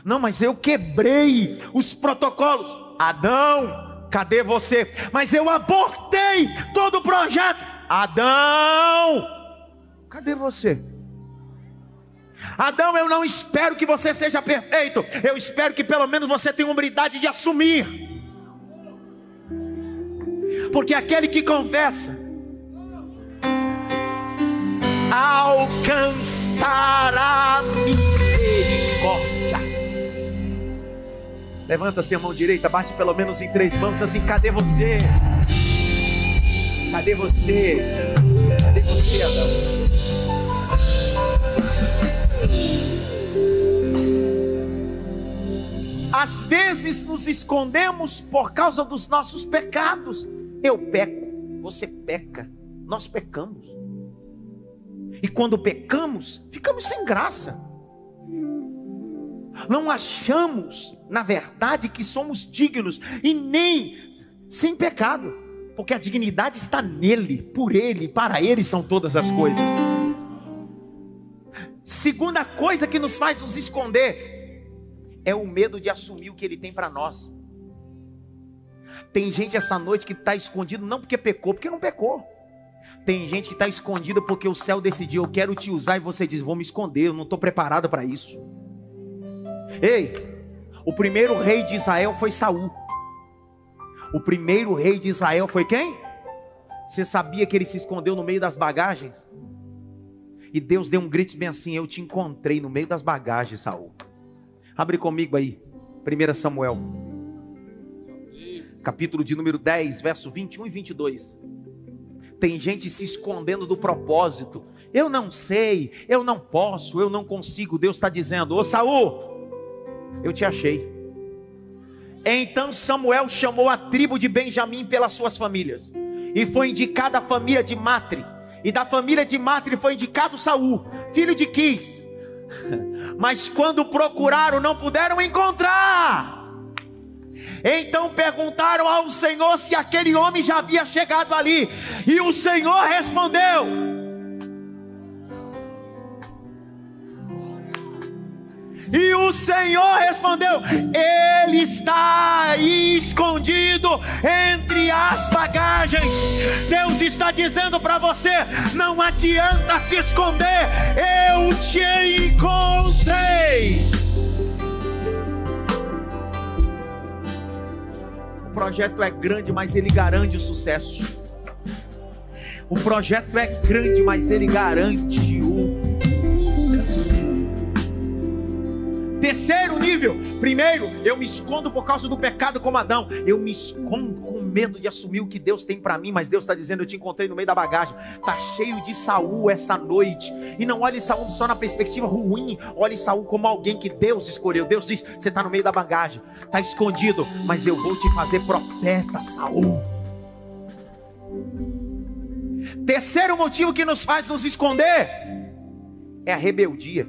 Não, mas eu quebrei os protocolos. Adão, cadê você? Mas eu abortei todo o projeto. Adão, cadê você? Adão, eu não espero que você seja perfeito. Eu espero que pelo menos você tenha humildade de assumir. Porque aquele que confessa alcançará misericórdia. Levanta-se a mão direita, bate pelo menos em 3 mãos assim: cadê você? Cadê você? Cadê você, Adão? Às vezes nos escondemos por causa dos nossos pecados. Eu peco, você peca, nós pecamos. E quando pecamos, ficamos sem graça. Não achamos, na verdade, que somos dignos, e nem sem pecado, porque a dignidade está nele, por ele, para ele são todas as coisas. Segunda coisa que nos faz nos esconder é o medo de assumir o que ele tem para nós. Tem gente essa noite que está escondido não porque pecou, porque não pecou. Tem gente que está escondido porque o céu decidiu: eu quero te usar, e você diz: vou me esconder, eu não estou preparado para isso. Ei, o primeiro rei de Israel foi Saul. O primeiro rei de Israel foi quem? Você sabia que ele se escondeu no meio das bagagens? E Deus deu um grito bem assim: eu te encontrei no meio das bagagens, Saul. Abre comigo aí, 1 Samuel, capítulo de número 10, verso 21 e 22. Tem gente se escondendo do propósito. Eu não sei, eu não posso, eu não consigo. Deus está dizendo: ô Saul, eu te achei. Então Samuel chamou a tribo de Benjamim pelas suas famílias, e foi indicada a família de Matri, e da família de Matri foi indicado Saul, filho de Quis. Mas quando procuraram, não puderam encontrar. Então perguntaram ao Senhor se aquele homem já havia chegado ali, e o Senhor respondeu: E o Senhor respondeu: ele está escondido entre as bagagens. Deus está dizendo para você: não adianta se esconder, eu te encontrei. O projeto é grande, mas ele garante o sucesso. O projeto é grande, mas ele garante o sucesso. Terceiro nível. Primeiro, eu me escondo por causa do pecado como Adão. Eu me escondo com medo de assumir o que Deus tem para mim. Mas Deus está dizendo: eu te encontrei no meio da bagagem. Está cheio de Saul essa noite. E não olhe Saul só na perspectiva ruim. Olhe Saul como alguém que Deus escolheu. Deus diz: você está no meio da bagagem, está escondido, mas eu vou te fazer profeta, Saul. Terceiro motivo que nos faz nos esconder é a rebeldia.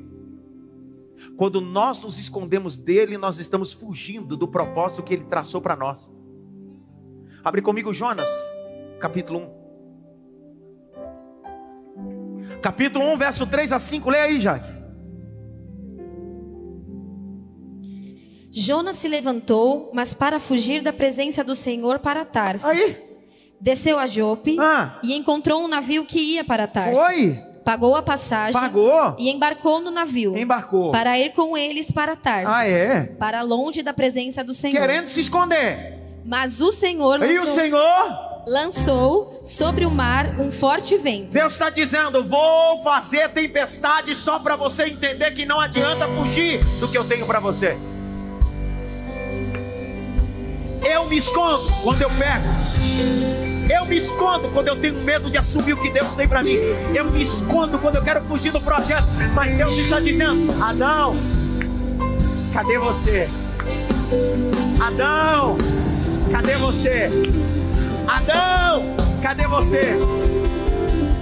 Quando nós nos escondemos dele, nós estamos fugindo do propósito que ele traçou para nós. Abre comigo Jonas, capítulo 1. Capítulo 1, verso 3 a 5. Leia aí, Jaque. Jonas se levantou, mas para fugir da presença do Senhor para Tarsis. Aí. Desceu a Jope e encontrou um navio que ia para Tarsis. Foi. Pagou a passagem. Pagou. E embarcou no navio. Embarcou. Para ir com eles para Tarsis. Ah, é? Para longe da presença do Senhor. Querendo se esconder. Mas o Senhor lançou sobre o mar um forte vento. Deus está dizendo: vou fazer tempestade só para você entender que não adianta fugir do que eu tenho para você. Eu me escondo quando eu pego. Eu me escondo quando eu tenho medo de assumir o que Deus tem para mim. Eu me escondo quando eu quero fugir do projeto. Mas Deus está dizendo: Adão, cadê você? Adão, cadê você? Adão, cadê você?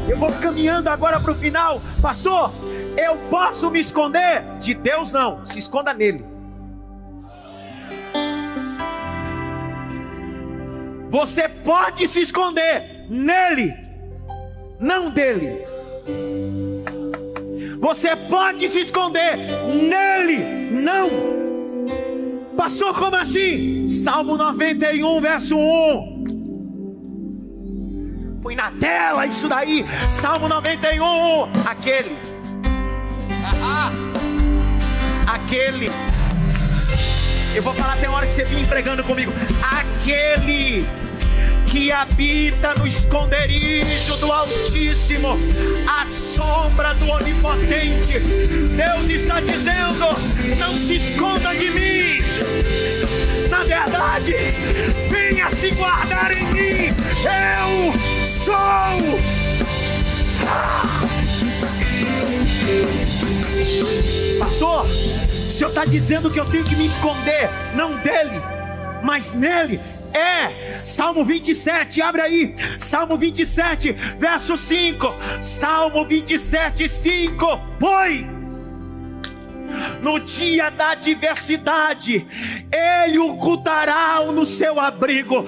Eu vou caminhando agora para o final. Pastor, eu posso me esconder? De Deus não, se esconda nele. Você pode se esconder nele, não dele. Você pode se esconder nele, não. Pastor, como assim? Salmo 91, verso 1. Põe na tela isso daí. Salmo 91, aquele. Aquele. Eu vou falar até a hora que você vinha pregando comigo. Aquele que habita no esconderijo do Altíssimo, à sombra do Onipotente. Deus está dizendo: não se esconda de mim. Na verdade, venha se guardar em mim. Eu sou. Pastor, o Senhor está dizendo que eu tenho que me esconder, não dele, mas nele. Salmo 27, abre aí. Salmo 27, verso 5. Salmo 27, 5. Pois no dia da adversidade Ele ocultará no seu abrigo,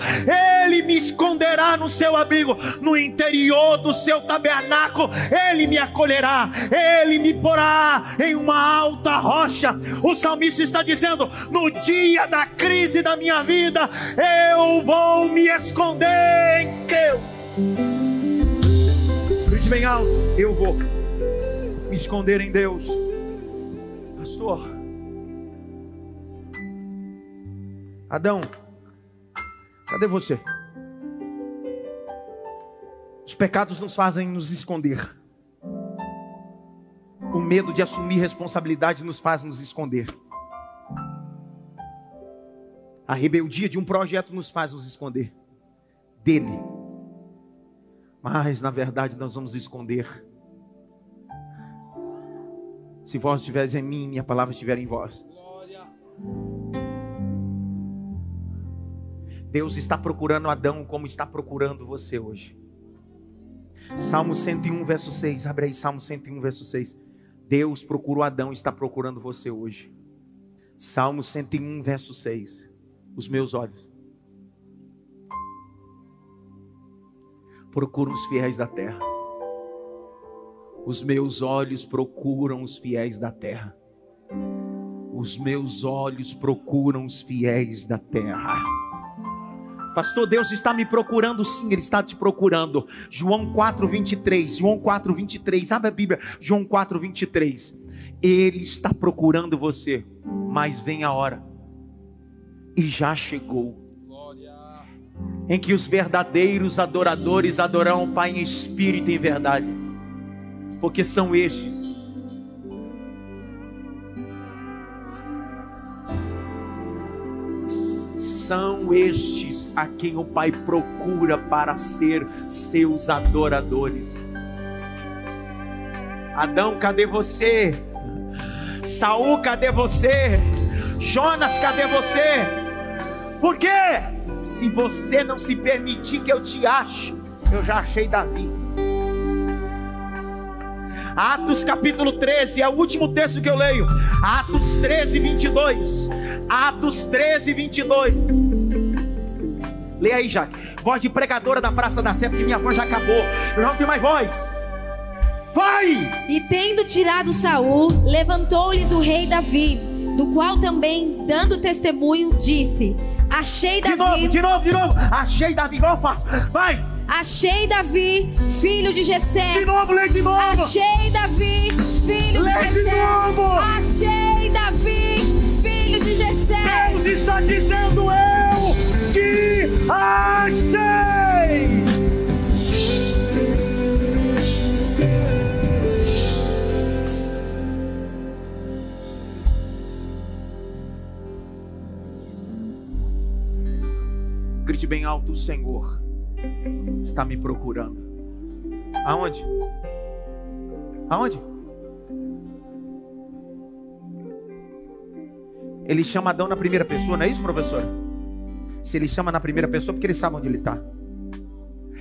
Ele me esconderá no seu abrigo, no interior do seu tabernáculo Ele me acolherá, Ele me porá em uma alta rocha. O salmista está dizendo: no dia da crise da minha vida eu vou me esconder em Deus. Grite bem alto: eu vou me esconder em Deus. Pastor, Adão, cadê você? Os pecados nos fazem nos esconder. O medo de assumir responsabilidade nos faz nos esconder. A rebeldia de um projeto nos faz nos esconder dele. Mas na verdade nós vamos esconder. Se vós estiveres em mim, minha palavra estiver em vós. Glória. Deus está procurando Adão como está procurando você hoje. Salmo 101, verso 6. Abre aí, Salmo 101, verso 6. Deus procurou Adão e está procurando você hoje. Salmo 101, verso 6. Os meus olhos procuram os fiéis da terra. Os meus olhos procuram os fiéis da terra. os meus olhos procuram os fiéis da terra. Pastor, Deus está me procurando. Sim, Ele está te procurando. João 4:23, João 4:23, abre a Bíblia, João 4:23. Ele está procurando você, mas vem a hora, e já chegou, em que os verdadeiros adoradores adorarão o Pai em espírito e em verdade, porque são estes a quem o Pai procura para ser seus adoradores. Adão, cadê você? Saul, cadê você? Jonas, cadê você? Por quê? Se você não se permitir que eu te ache, eu já achei Davi. Atos capítulo 13, é o último texto que eu leio. Atos 13:22. Atos 13:22. Leia aí, Jaque. Voz de pregadora da Praça da Sé, porque minha voz já acabou. Eu já não tenho mais voz. Vai! E tendo tirado Saul, levantou-lhes o rei Davi, do qual também, dando testemunho, disse: achei Davi. De novo. Achei Davi, igual eu faço. Vai! Achei Davi, filho de Jessé. De novo, lê de novo. Achei Davi, filho de Jessé. De novo. Achei Davi, filho de Jessé. Deus está dizendo: eu te achei. Grite bem alto: o Senhor está me procurando. Aonde? Aonde? Ele chama Adão na primeira pessoa, não é isso, professor? Se ele chama na primeira pessoa, porque ele sabe onde ele está.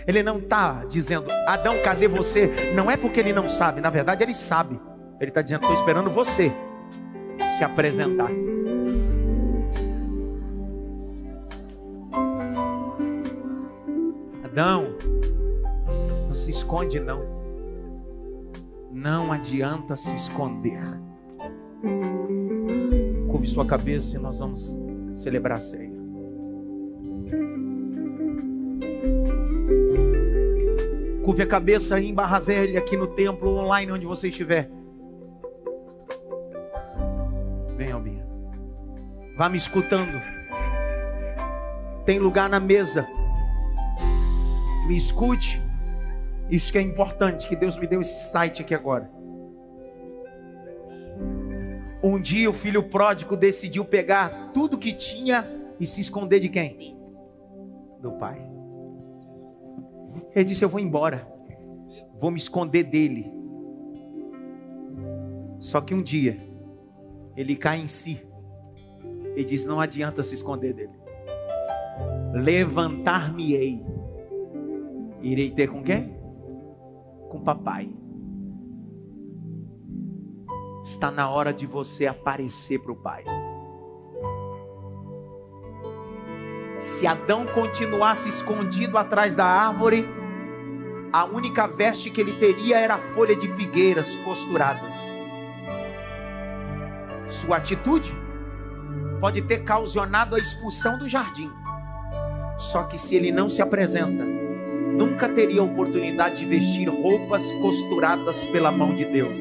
Ele não está dizendo: Adão, cadê você? Não é porque ele não sabe, na verdade ele sabe. Ele está dizendo: estou esperando você se apresentar. Adão, não se esconde não. Não adianta se esconder. Curve sua cabeça e nós vamos celebrar a ceia. Curve a cabeça aí em Barra Velha, aqui no templo, online, onde você estiver. Vem, Albinha. Vá me escutando. Tem lugar na mesa. Me escute. Isso que é importante, que Deus me deu esse site aqui agora. Um dia o filho pródigo decidiu pegar tudo que tinha e se esconder de quem? Do pai. Ele disse: eu vou embora, vou me esconder dele. Só que um dia ele cai em si e diz: não adianta se esconder dele. Levantar-me-ei. Irei ter com quem? Com papai. Está na hora de você aparecer para o pai. Se Adão continuasse escondido atrás da árvore, a única veste que ele teria era a folha de figueiras costuradas. Sua atitude pode ter causado a expulsão do jardim. Só que se ele não se apresenta, nunca teria a oportunidade de vestir roupas costuradas pela mão de Deus.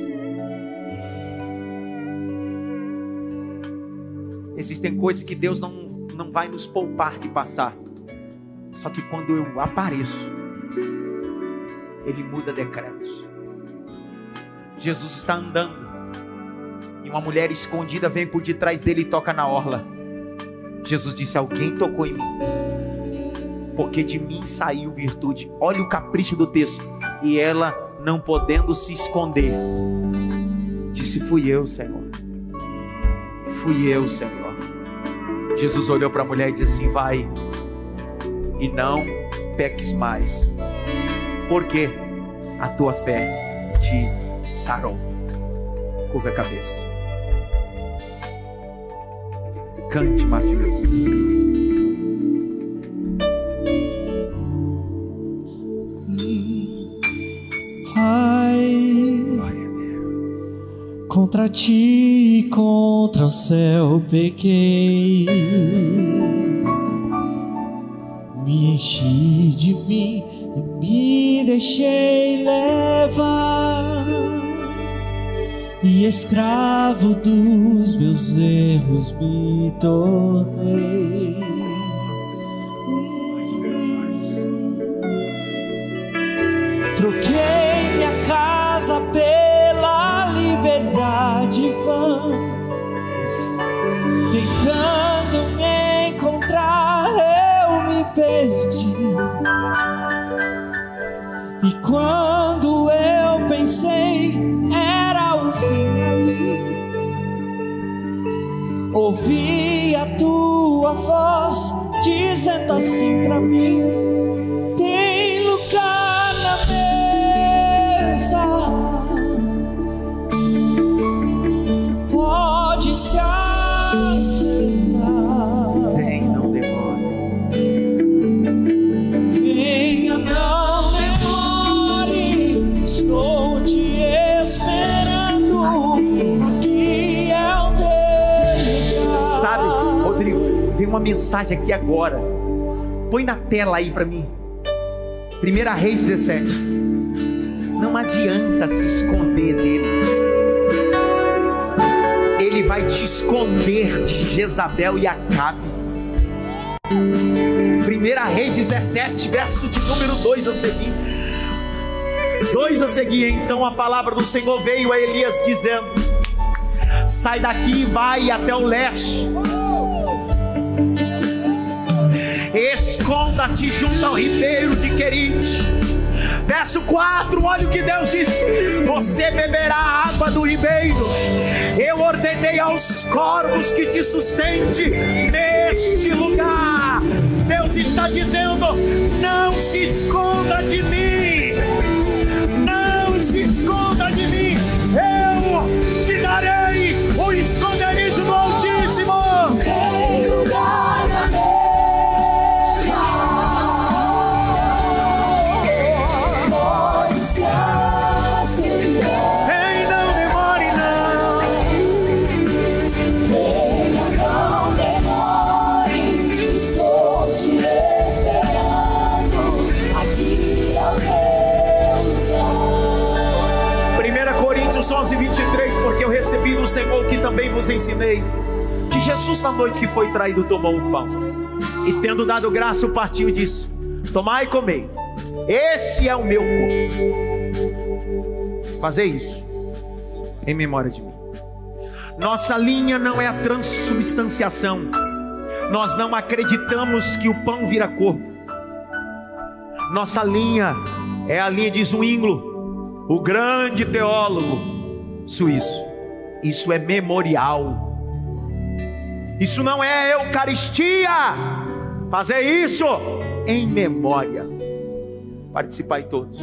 Existem coisas que Deus não vai nos poupar de passar. Só que quando eu apareço, Ele muda decretos. Jesus está andando e uma mulher escondida vem por detrás dele e toca na orla. Jesus disse: alguém tocou em mim, porque de mim saiu virtude. Olha o capricho do texto. E ela, não podendo se esconder, disse: fui eu, Senhor. Fui eu, Senhor. Jesus olhou para a mulher e disse assim: vai e não peques mais, porque a tua fé te sarou. Curva a cabeça. Cante, mafioso. Pai, com Contra ti e contra o céu pequei, me enchi de mim e me deixei levar, e escravo dos meus erros me tornei. Troquei minha casa pela liberdade vã, tentando me encontrar eu me perdi. E quando eu pensei era o fim ali, ouvi a tua voz dizendo assim pra mim: tem lugar na mesa, pode se assentar. Vem, não demore. Venha, não demore, estou te esperando. Aqui é o teu lugar. Sabe, Rodrigo, tem uma mensagem aqui agora. Põe na tela aí pra mim. 1 Reis 17. Não adianta se esconder dele. Ele vai te esconder de Jezabel e Acabe. 1 Reis 17, verso de número 2 a seguir. 2 a seguir. Então a palavra do Senhor veio a Elias dizendo: sai daqui e vai até o leste. Esconda-te junto ao ribeiro de Querite. Verso 4, olha o que Deus disse: você beberá a água do ribeiro. Eu ordenei aos corvos que te sustente neste lugar. Deus está dizendo: não se esconda de mim, não se esconda de mim. Eu te darei o esconderijo do Altíssimo. Tem lugar na mesa, pode se assentar. Vem, não demore não. Venha, não demore, estou te esperando. Aqui é o teu lugar. 1 Coríntios 11, 23. Porque eu recebi do Senhor que também vos ensinei, que Jesus na noite que foi traído tomou um pão, e tendo dado graça o partiu e disse: tomai e comei, esse é o meu corpo. Fazer isso em memória de mim. Nossa linha não é a transubstanciação. Nós não acreditamos que o pão vira corpo. Nossa linha é a linha de Zwinglio, o grande teólogo suíço. Isso é memorial. Isso não é Eucaristia. Fazer isso em memória. Participai todos.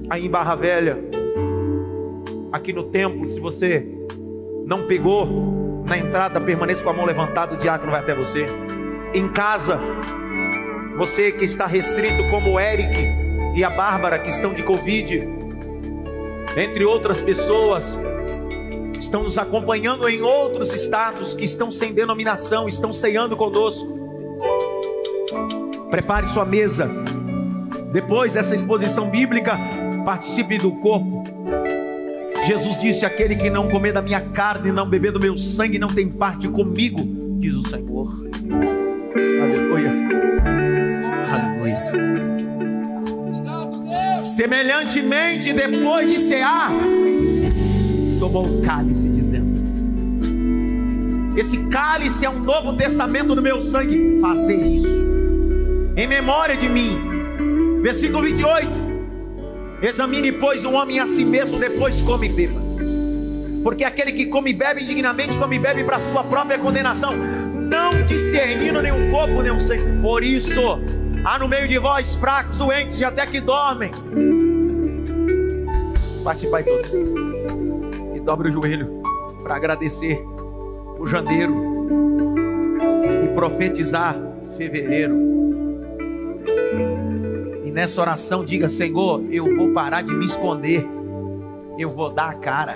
Aí em Barra Velha, aqui no templo, se você não pegou na entrada, permaneça com a mão levantada, o diácono vai até você. Em casa, você que está restrito, como o Eric e a Bárbara, que estão de Covid, entre outras pessoas, estão nos acompanhando em outros estados, que estão sem denominação, estão ceando conosco. Prepare sua mesa. Depois dessa exposição bíblica, participe do corpo. Jesus disse: aquele que não comer da minha carne e não beber do meu sangue não tem parte comigo, diz o Senhor. Aleluia. Aleluia. Semelhantemente, depois de cear, tomou o cálice, dizendo: esse cálice é um novo testamento do meu sangue. Fazer isso em memória de mim. Versículo 28. Examine, pois, o homem a si mesmo, depois come e beba. Porque aquele que come e bebe indignamente, come e bebe para sua própria condenação, não discernindo nenhum corpo, nenhum sangue. Por isso há no meio de vós fracos, doentes e até que dormem. Participai todos. E dobre o joelho para agradecer por janeiro e profetizar fevereiro. Nessa oração, diga: Senhor, eu vou parar de me esconder, eu vou dar a cara.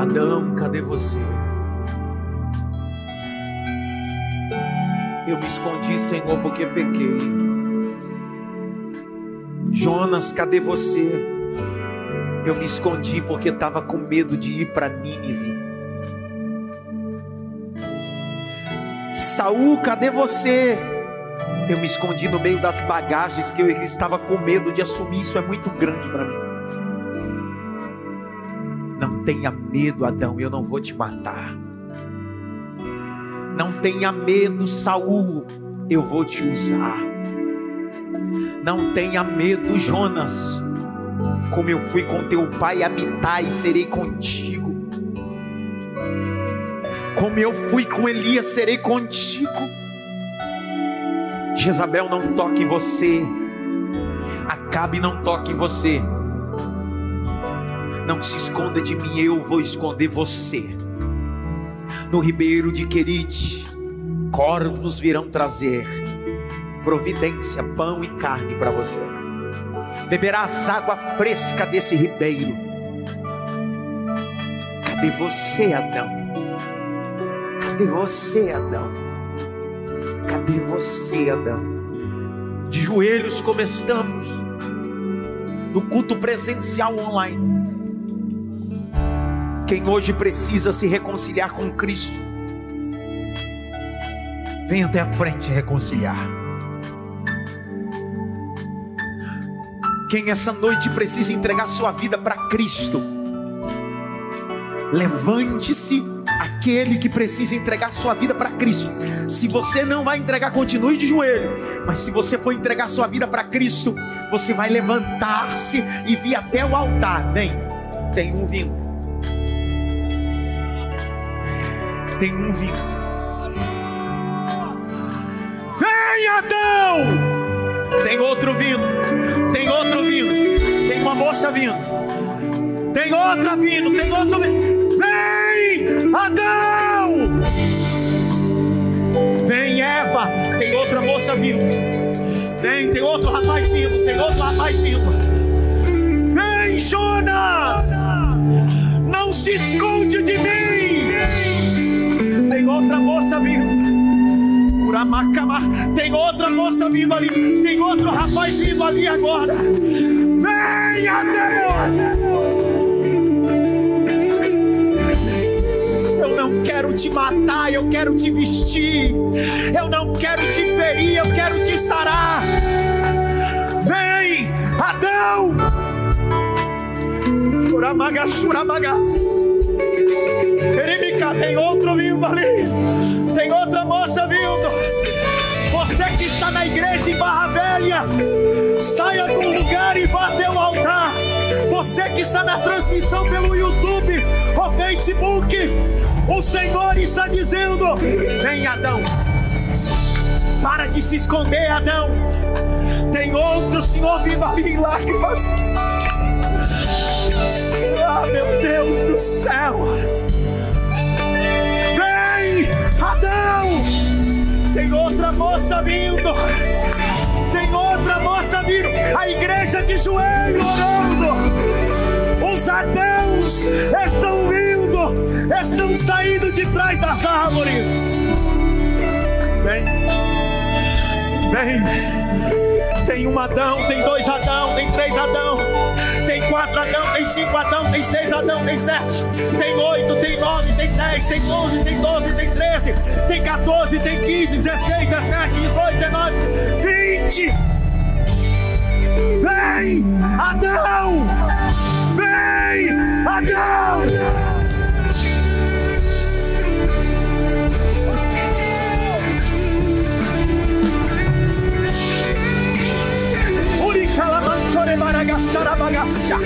Adão, cadê você? Eu me escondi, Senhor, porque pequei. Jonas, cadê você? Eu me escondi porque estava com medo de ir para Nínive. Saul, cadê você? Eu me escondi no meio das bagagens que eu estava com medo de assumir. Isso é muito grande para mim. Não tenha medo, Adão, eu não vou te matar. Não tenha medo, Saul, eu vou te usar. Não tenha medo, Jonas, como eu fui com teu pai Amitai, serei contigo. Como eu fui com Elias, serei contigo. Jezabel não toca em você, Acabe não toca em você. Não se esconda de mim, eu vou esconder você. No ribeiro de Querite, corvos virão trazer providência, pão e carne para você. Beberás água fresca desse ribeiro. Cadê você, Adão? Cadê você, Adão? Cadê você, Adão? De joelhos como estamos, no culto presencial online. Quem hoje precisa se reconciliar com Cristo, vem até a frente reconciliar. Quem essa noite precisa entregar sua vida para Cristo, levante-se. Aquele que precisa entregar sua vida para Cristo. Se você não vai entregar, continue de joelho. Mas se você for entregar sua vida para Cristo, você vai levantar-se e vir até o altar. Vem, tem um vindo. Tem um vindo. Vem, Adão! Tem outro vindo. Tem outro vindo. Tem uma moça vindo. Tem outra vindo. Tem outro vindo. Vem, Adão! Vem, Eva! Tem outra moça vindo. Vem, tem outro rapaz vindo. Tem outro rapaz vindo. Vem, Jonas! Não se esconde de mim! Tem outra moça vindo. Tem outra moça vindo ali. Tem outro rapaz vindo ali agora. Vem, Adão! Eu não quero te matar, eu quero te vestir. Eu não quero te ferir, eu quero te sarar. Vem, Adão! Churamaga, churamaga. Eremica, tem outro vindo ali. Tem outra moça vindo. Você que está na igreja em Barra Velha, saia do lugar e vá até o altar. Você que está na transmissão pelo YouTube ou Facebook, o Senhor está dizendo: vem, Adão. Para de se esconder, Adão. Tem outro Senhor vindo ali em lágrimas. Ah, meu Deus do céu. Vem, Adão. Tem outra moça vindo. Tem outra moça vindo. A igreja de joelho orando. Os Adãos estão vindo. Estão saindo de trás das árvores. Vem. Vem. Tem um Adão, tem dois Adão, tem três Adão, tem quatro Adão, tem cinco Adão, tem seis Adão, tem sete, tem 8, tem 9, tem 10, tem 11, tem 12, tem 13, tem 14, tem 15, 16, 17, 18, 19, 20. Vem, Adão! Vem, Adão! Calamanchore baragassara bagassa.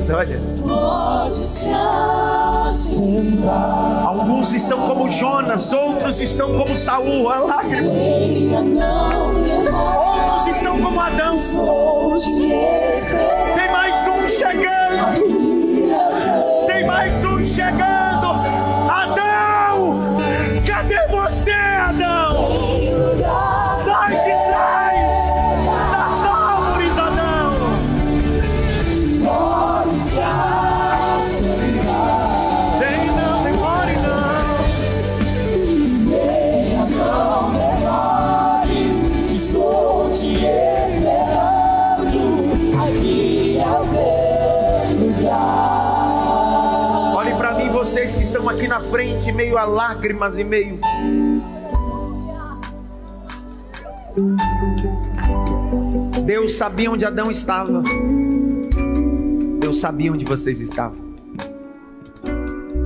olhos, olha. Alguns estão como Jonas, outros estão como Saul, a lágrima. Outros estão como Adão. Tem mais um chegando. Tem mais um chegando. Adão, cadê você, Adão? Sai de trás das árvores, Adão. Vem, não demore, não. Venha, não demore. Estou te esperando aqui ao meu lugar. Olhe para mim, vocês que estão aqui na frente, meio a lágrimas e meio... Deus sabia onde Adão estava. Deus sabia onde vocês estavam.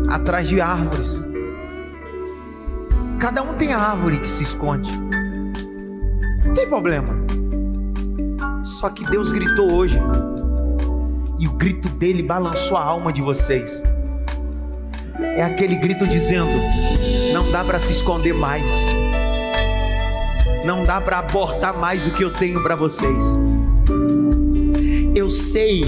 Atrás de árvores. Cada um tem a árvore que se esconde. Não tem problema. Só que Deus gritou hoje. E o grito dele balançou a alma de vocês. É aquele grito dizendo: não dá para se esconder mais. Não dá para abortar mais o que eu tenho para vocês. Eu sei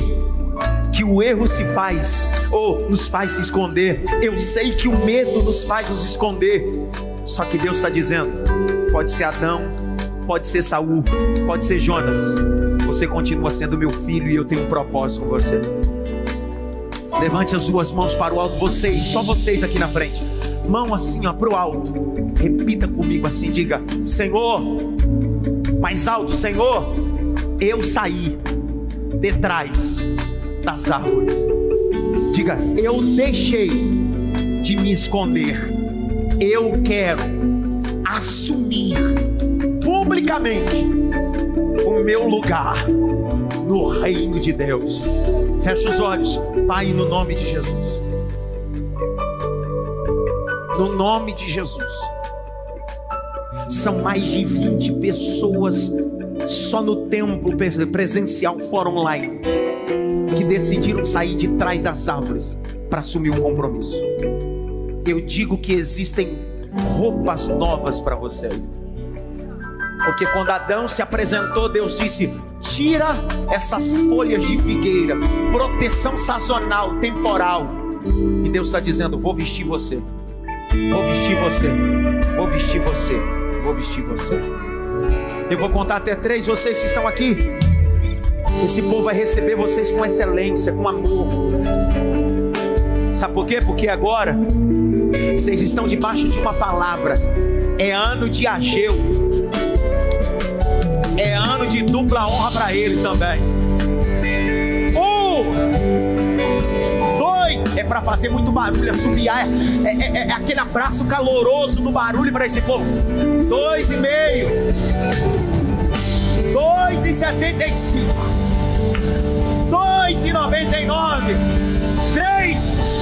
que o erro se faz, ou nos faz se esconder. Eu sei que o medo nos faz nos esconder. Só que Deus está dizendo: pode ser Adão, pode ser Saul, pode ser Jonas, você continua sendo meu filho e eu tenho um propósito com você. Levante as duas mãos para o alto, vocês, só vocês aqui na frente. Mão assim, ó, para o alto. Repita comigo assim, diga: Senhor, mais alto, Senhor, eu saí detrás das árvores. Diga: eu deixei de me esconder. Eu quero assumir publicamente o meu lugar no reino de Deus. Fecha os olhos, Pai, no nome de Jesus. No nome de Jesus. São mais de 20 pessoas só no templo presencial, fora online, que decidiram sair de trás das árvores para assumir um compromisso. Eu digo que existem roupas novas para vocês. Porque quando Adão se apresentou, Deus disse: tira essas folhas de figueira, proteção sazonal, temporal. E Deus está dizendo: vou vestir você. Vou vestir você. Vou vestir você. Vou vestir você. Eu vou contar até 3, vocês que estão aqui. Esse povo vai receber vocês com excelência, com amor. Sabe por quê? Porque agora vocês estão debaixo de uma palavra. É ano de Ageu. É ano de dupla honra para eles também. 2, é para fazer muito barulho, assobiar. É aquele abraço caloroso no barulho para esse povo. 2,5. 2,75. 2,99. 3.